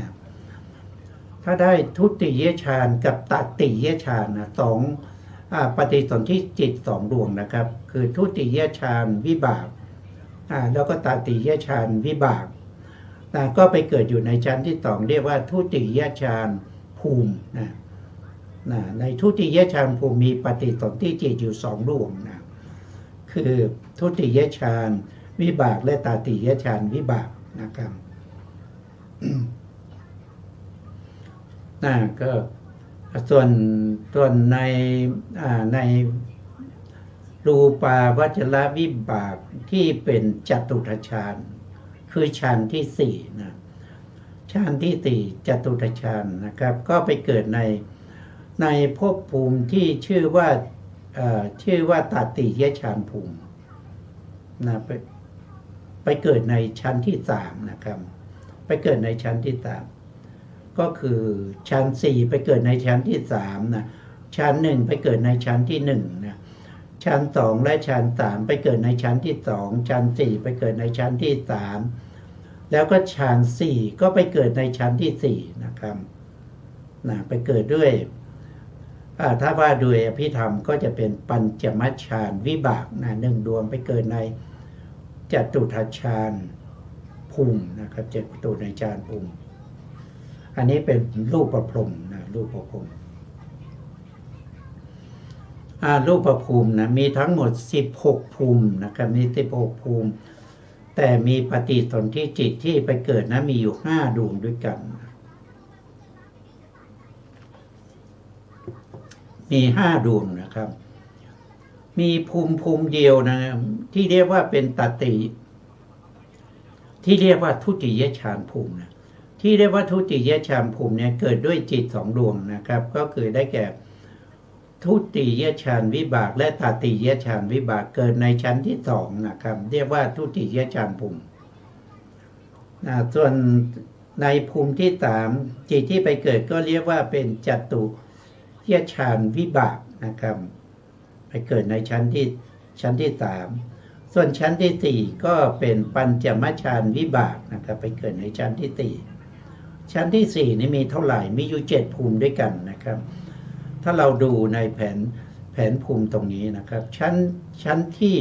ถ้าได้ทุติยฌานกับตติยฌานนะปฏิสนธิจิต2ดวงนะครับคือทุติยฌานวิบากแล้วก็ตติยฌานวิบากก็ไปเกิดอยู่ในชั้นที่2เรียกว่าทุติยฌานภูมิในทุติยฌานภูมิมีปฏิสนธิจิตอยู่2ดวงนะคือทุติยฌานวิบากและตติยฌานวิบากนะครับก็ส่วนในรูปาวจรวิบากที่เป็นจตุตฌานคือฌานที่4นะฌานที่4จตุตฌานนะครับก็ไปเกิดในภพภูมิที่ชื่อว่าตติยฌานภูมินะไปเกิดในชั้นที่3นะครับไปเกิดในชั้นที่3ก็คือชั้น4ไปเกิดในชั้นที่3นะชั้น1ไปเกิดในชั้นที่1นะชั้น2และชั้น3ไปเกิดในชั้นที่2ชั้น4ไปเกิดในชั้นที่3แล้วก็ชั้น4ก็ไปเกิดในชั้นที่4นะครับไปเกิดด้วยถ้าว่าโดยอภิธรรมก็จะเป็นปัญจมฌานวิบากนะ1ดวงไปเกิดในจตุตฌานภูมินะครับจตุตฌานภูมิอันนี้เป็นรูปประพรหมนะรูปประพรหมรูปประภูมินะมีทั้งหมด16ภูมินะครับมี16ภูมิแต่มีปฏิสนธิจิตที่ไปเกิดนะมีอยู่5ดวงด้วยกันมี5ดวงนะครับมีภูมิเดียวนะที่เรียกว่าเป็นตติที่เรียกว่าทุติยฌานภูมินะที่เรียกว่าทุติยฌานภูมิเนี่ยเกิดด้วยจิต2ดวงนะครับก็คือได้แก่ทุติยฌานวิบากและตติยฌานวิบากเกิดในชั้นที่2นะครับเรียกว่าทุติยฌานภูมิส่วนในภูมิที่3จิตที่ไปเกิดก็เรียกว่าเป็นจตุยฌานวิบากนะครับไปเกิดในชั้นที่3ส่วนชั้นที่4ก็เป็นปัญจมฌานวิบากนะครับไปเกิดในชั้นที่4ชั้นที่4นี่มีเท่าไหร่มีอยู่7ภูมิด้วยกันนะครับถ้าเราดูในแผนภูมิตรงนี้นะครับชั้นที่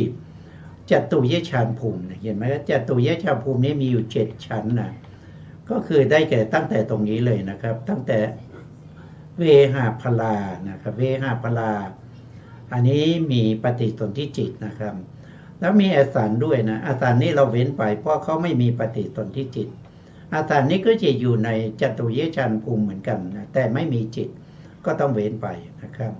จตุยฌานภูมิเห็นไหมจตุยฌานภูมินี้มีอยู่7ชั้นนะ ก็คือได้แก่ตั้งแต่ตรงนี้เลยนะครับตั้งแต่เวหาพลานะครับเวหาพลาอันนี้มีปฏิสนธิจิตนะครับแล้วมีอาสันด้วยนะอาสันนี้เราเว้นไปเพราะเขาไม่มีปฏิสนธิจิตอาสันนี้ก็จะอยู่ในจตุเยชันภูมิเหมือนกันนะแต่ไม่มีจิตก็ต้องเว้นไปนะครับ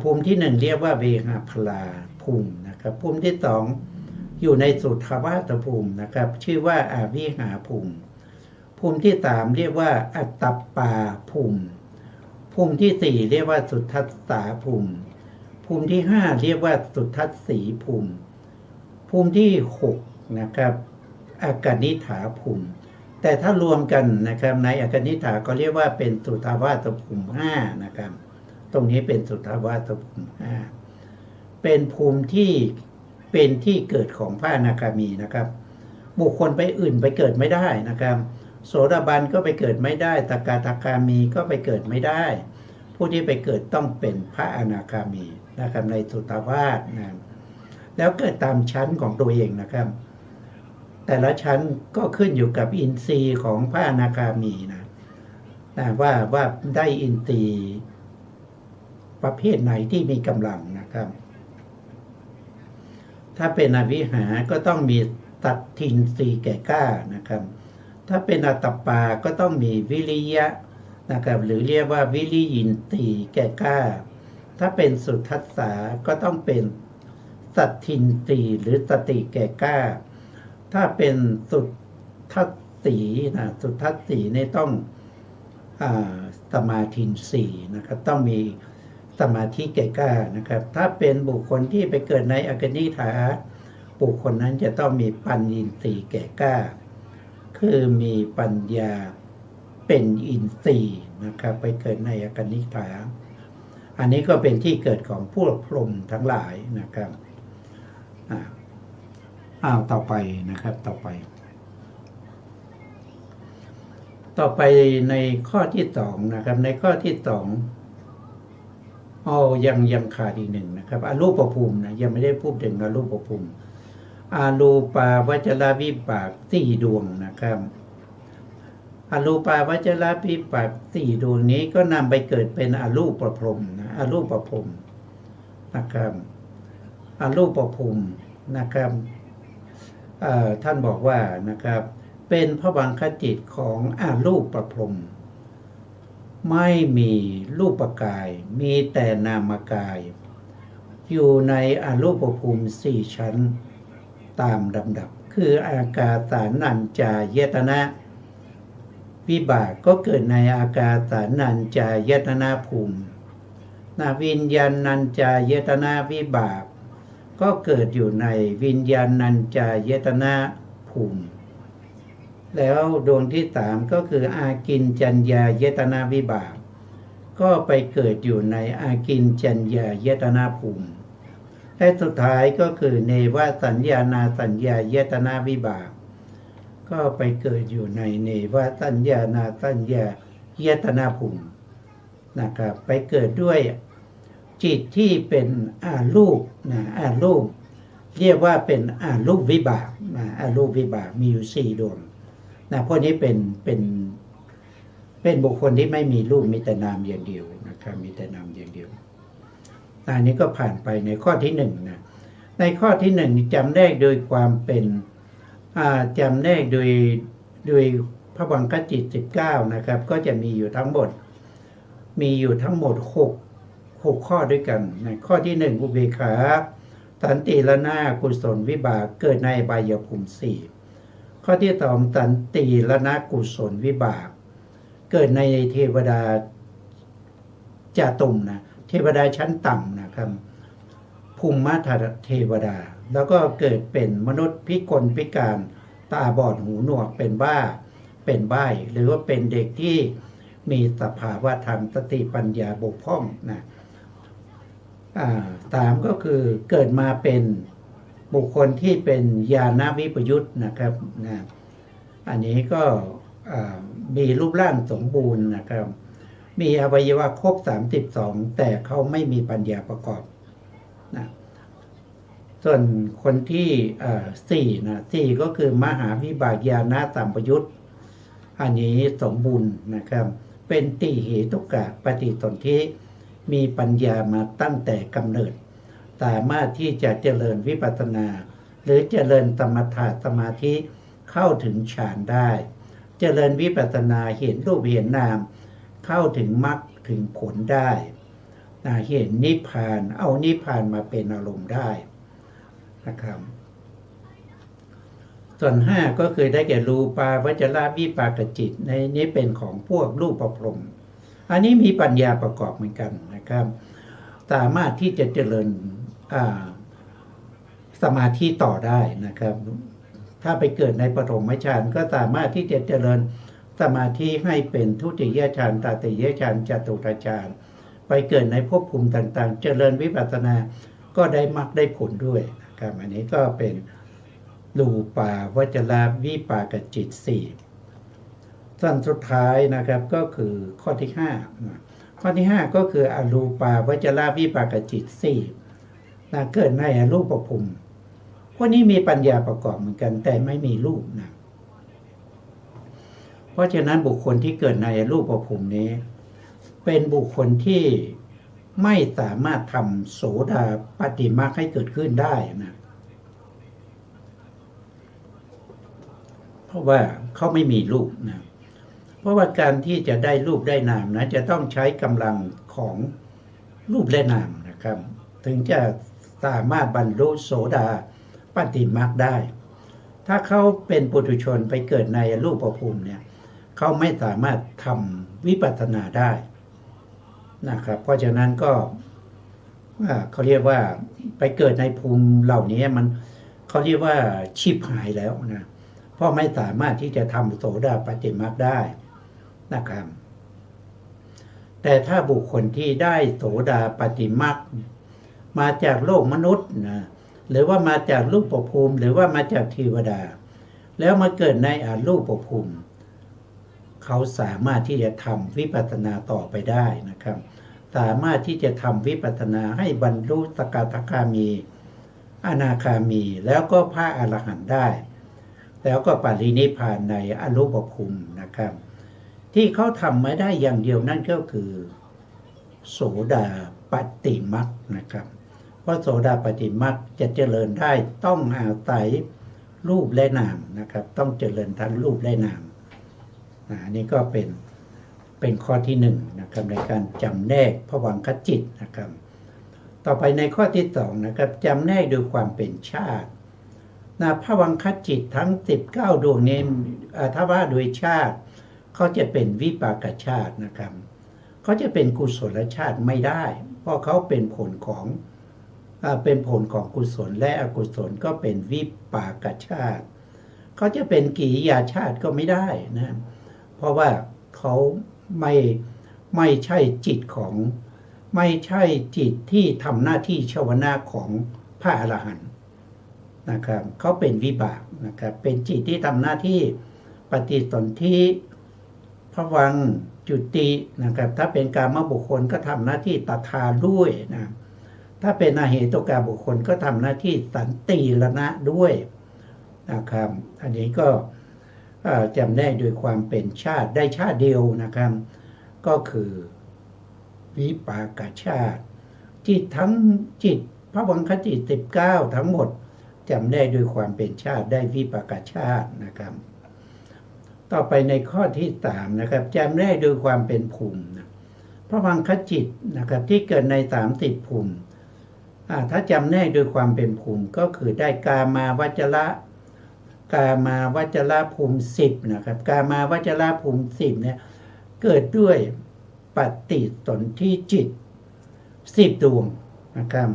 ภูมิที่หนึ่งเรียกว่าเวหาพลาภูมินะครับภูมิที่สองอยู่ในสุทธาวาสภูมินะครับชื่อว่าอาวิหาภูมิภูมิที่สามเรียกว่าอัตตปาภูมิภูมิที่สี่เรียกว่าสุทัสสาภูมิภูมิที่ห้าเรียกว่าสุทัสสีภูมิภูมิที่หกนะครับอากนิฐาภูมิแต่ถ้ารวมกันนะครับในอากนิฐาก็เรียกว่าเป็นสุทธาวาสภูมิห้านะครับตรงนี้เป็นสุทธาวาสภูมิห้าเป็นภูมิที่เป็นที่เกิดของพระอนาคามีนะครับบุคคลไปอื่นไปเกิดไม่ได้นะครับโสดาบันก็ไปเกิดไม่ได้สกทาคามีก็ไปเกิดไม่ได้ผู้ที่ไปเกิดต้องเป็นพระอนาคามีนะครับในสุทธาวาสนะแล้วเกิดตามชั้นของตัวเองนะครับแต่ละชั้นก็ขึ้นอยู่กับอินทรีย์ของพระอนาคามีนะว่าได้อินทรีย์ประเภทไหนที่มีกำลังนะครับถ้าเป็นอวิหาก็ต้องมีตัดทินทรีย์แก่กล้านะครับถ้าเป็นอัตตปาก็ต้องมีวิริยะนะครับหรือเรียกว่าวิริยินทรีย์แก่กล้าถ้าเป็นสุทัสสาก็ต้องเป็นสัตทินทรีย์หรือสติแก่กล้าถ้าเป็นสุทัสสีนะสุทัสสีนี่ต้องสมาธินสีนะครับต้องมีสมาธิแก่กล้านะครับถ้าเป็นบุคคลที่ไปเกิดในอากนิฐาบุคคลนั้นจะต้องมีปัญญินทรีย์แก่กล้าคือมีปัญญาเป็นอินทรีย์นะครับไปเกิดในอากนิฐาอันนี้ก็เป็นที่เกิดของพวกพรหมทั้งหลายนะครับต่อไปนะครับต่อไปในข้อที่สองนะครับในข้อที่สองยังขาดอีกหนึ่งนะครับอรูปภูมินะยังไม่ได้พูดถึงอรูปภูมิอารูปาวจรวิบากสี่ดวงนะครับอรูปาวจรวิบากสี่ดวงนี้ก็นำไปเกิดเป็นอรูปพรหมนะอรูปพรหมนะครับอรูปภูมินะครับท่านบอกว่านะครับเป็นภวังคจิตของอรูปพรหมไม่มีรูปกายมีแต่นามกายอยู่ในอรูปภูมิสี่ชั้นตามลำดับคืออากาสานัญจายตนะวิบากก็เกิดในอากาสานัญจายตนะภูมิวิญญาณัญจายตนะวิบากก็เกิดอยู่ในวิญญาณัญจายตนะภูมิแล้วดวงที่สามก็คืออากินจัญญายตนะวิบากก็ไปเกิดอยู่ในอากินจัญญายตนะภูมิและสุดท้ายก็คือเนวสัญญานาสัญญายตนะวิบากก็ไปเกิดอยู่ในเนวสัญญานาสัญญายตนะภูมินะครับไปเกิดด้วยจิตที่เป็นอารูปนะอารูปเรียกว่าเป็นอารูปวิบากนะอารูปวิบากมีอยู่สี่ดวงนะพวกนี้เป็นบุคคลที่ไม่มีรูปมีแต่นามอย่างเดียวนะครับมีแต่นามอย่างเดียวอันนี้ก็ผ่านไปในข้อที่หนึ่งนะในข้อที่หนึ่งจำแนกโดยความเป็นจำแนกโดยภวังคจิต19นะครับก็จะมีอยู่ทั้งหมด6ข้อด้วยกันในข้อที่1อุเบกขาสันติละนากุศลวิบากเกิดในอบายภูมิ4ข้อที่2สันติละนากุศลวิบากเกิดในเทวดาจาตุมนะเทวดาชั้นต่ำนะครับภูมิมาทเทวดาแล้วก็เกิดเป็นมนุษย์พิกลพิการตาบอดหูหนวกเป็นบ้าเป็นใบ้หรือว่าเป็นเด็กที่มีสภาวะทางสติปัญญาบกพร่องนะ3ก็คือเกิดมาเป็นบุคคลที่เป็นญาณวิปยุตนะครับนะอันนี้ก็มีรูปร่างสมบูรณ์นะครับมีอวัยวะครบ32แต่เขาไม่มีปัญญาประกอบนะส่วนคนที่4ก็คือมหาวิบากญาณสัมปยุต อันนี้สมบูรณ์นะครับเป็นติเหตุกะปฏิสนธิมีปัญญามาตั้งแต่กำเนิดสามารถที่จะเจริญวิปัสสนาหรือเจริญสมถะสมาธิเข้าถึงฌานได้เจริญวิปัสสนาเห็นรูปเห็นนามเข้าถึงมรรคถึงผลได้เห็นนิพพานเอานิพพานมาเป็นอารมณ์ได้นะครับส่วน5ก็คือได้แก่รูปาวจรวิปากจิตในนี้เป็นของพวกรูปประพรหมอันนี้มีปัญญาประกอบเหมือนกันนะครับสามารถที่จะเจริญสมาธิต่อได้นะครับถ้าไปเกิดในปฐมฌานก็สามารถที่จะเจริญสมาธิให้เป็นทุติยฌานตติยฌานจตุตฌานไปเกิดในภพภูมิต่างๆเจริญวิปัสสนาก็ได้มรรคได้ผลด้วยนะครับอันนี้ก็เป็นรูปาวจรวิปากจิต4ส่วนสุดท้ายนะครับก็คือข้อที่5ข้อที่5ก็คืออรูปาวจรวิปากจิต4เกิดในอรูปภูมิพวกนี้มีปัญญาประกอบเหมือนกันแต่ไม่มีรูปนะเพราะฉะนั้นบุคคลที่เกิดในอรูปภูมินี้เป็นบุคคลที่ไม่สามารถทำโสดาปัตติมรรคให้เกิดขึ้นได้นะเพราะว่าเขาไม่มีรูปนะเพราะว่าการที่จะได้รูปได้นามนะจะต้องใช้กำลังของรูปและนามนะครับถึงจะสามารถบรรลุโสดาปัตติมรรคได้ถ้าเขาเป็นปุถุชนไปเกิดในรูปภูมิเนี่ยเขาไม่สามารถทำวิปัสสนาได้นะครับเพราะฉะนั้นก็เขาเรียกว่าไปเกิดในภูมิเหล่านี้มันเขาเรียกว่าชีพหายแล้วนะเพราะไม่สามารถที่จะทำโสดาปัตติมรรคได้นะครับแต่ถ้าบุคคลที่ได้โสดาปัตติมรรคมาจากโลกมนุษย์นะหรือว่ามาจากรูปภูมิหรือว่ามาจากเทวดาแล้วมาเกิดในอรูปภูมิเขาสามารถที่จะทำวิปัสสนาต่อไปได้นะครับสามารถที่จะทำวิปัสสนาให้บรรลุสกทาคามีอนาคามีแล้วก็พระอรหันต์ได้แล้วก็ปรินิพพานในอรูปภูมินะครับที่เขาทำไม่ได้อย่างเดียวนั่นก็คือโสดาปัตติมรรคนะครับเพราะโสดาปัตติมรรคจะเจริญได้ต้องอาศัยรูปและนามนะครับต้องเจริญทั้งรูปและนามนี่ก็เป็นข้อที่1นะครับในการจำแนกภวังคจิตนะครับต่อไปในข้อที่2นะครับจำแนกโดยความเป็นชาติภวังคจิตทั้ง19ดวงนี้ถ้าว่าโดยชาติเขาจะเป็นวิปากชาตินะครับเขาจะเป็นกุศลชาติไม่ได้เพราะเขาเป็นผลของกุศลและอกุศลก็เป็นวิปากชาติเขาจะเป็นกิริยาชาติก็ไม่ได้นะเพราะว่าเขาไม่ใช่จิตของไม่ใช่จิตที่ทำหน้าที่ชวนาของพระอรหันต์นะครับเขาเป็นวิบากนะครับเป็นจิตที่ทำหน้าที่ปฏิสนธิภวังค์จุตินะครับถ้าเป็นกามบุคคลก็ทำหน้าที่ตถาด้วยนะถ้าเป็นอเหตุกาบุคคลก็ทำหน้าที่สันติรณะด้วยนะครับอันนี้ก็จำแนกโดยความเป็นชาติได้ชาติเดียวนะครับก็คือวิปากชาติจิตทั้งจิตภวังคจิต19ทั้งหมดจำแนกโดยความเป็นชาติได้วิปากชาตินะครับต่อไปในข้อที่3นะครับจำแนกโดยความเป็นภูมิภวังคจิตนะครับที่เกิดใน30ภูมิถ้าจำแนกโดยความเป็นภูมิก็คือได้กามาวจรภูมิ10นะครับกามาวจรภูมิ10เนี่ยเกิดด้วยปฏิสนธิจิต10ดวงนะครับ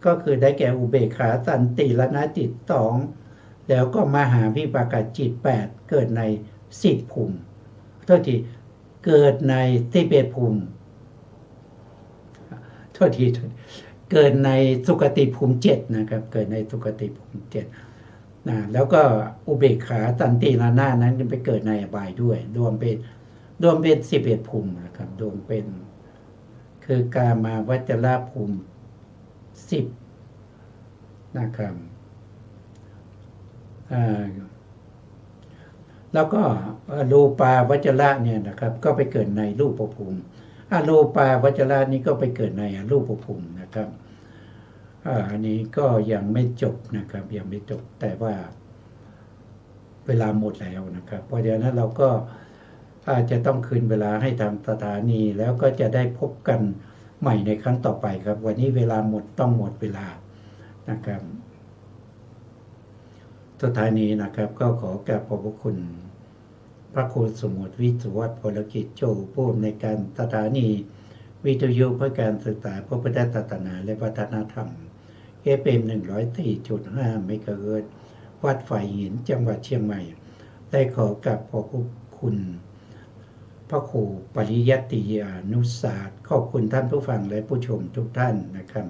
ก็คือได้แก่อุเบกขาสันติรณจิต2แล้วก็มหาวิปากจิต8เกิดใน10ภูมิโทษทีเกิดใน11ภูมิโทษทีเกิดในสุคติภูมิ7นะครับเกิดในสุคติภูมิ7แล้วก็อุเบกขาสันติรณะนั้นจะไปเกิดในอบายด้วยรวมเป็น11ภูมินะครับรวมเป็นคือกามาวจรภูมิ10นะครับ แล้วก็อรูปาวจระเนี่ยนะครับก็ไปเกิดในรูปภูมิอรูปาวจระนี้ก็ไปเกิดในอรูปภูมินะครับอันนี้ก็ยังไม่จบนะครับยังไม่จบแต่ว่าเวลาหมดแล้วนะครับเพราะฉะนั้นเราก็อาจจะต้องคืนเวลาให้ทางสถานีแล้วก็จะได้พบกันใหม่ในครั้งต่อไปครับวันนี้เวลาหมดต้องหมดเวลานะครับสถานีนะครับก็ขอกราบขอบพระคุณพระครูสมุทรวิสุวัฒน์พลกิจโจผู้อำนวยการสถานีวิทยุเพื่อการศึกษาพระพุทธศาสนาและวัฒนธรรมFM 104.5 เมกะเฮิรตซ์วัดฝ่ายหินจังหวัดเชียงใหม่ได้ขอกราบขอบคุณพระครูปริยัติยานุศาสตร์ขอบคุณท่านผู้ฟังและผู้ชมทุกท่านนะครับ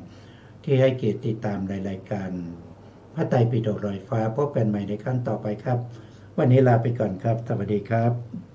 ที่ให้เกียรติติดตามในรายการพระไตรปิฎกลอยฟ้าพบกันใหม่ในครั้งต่อไปครับวันนี้ลาไปก่อนครับสวัสดีครับ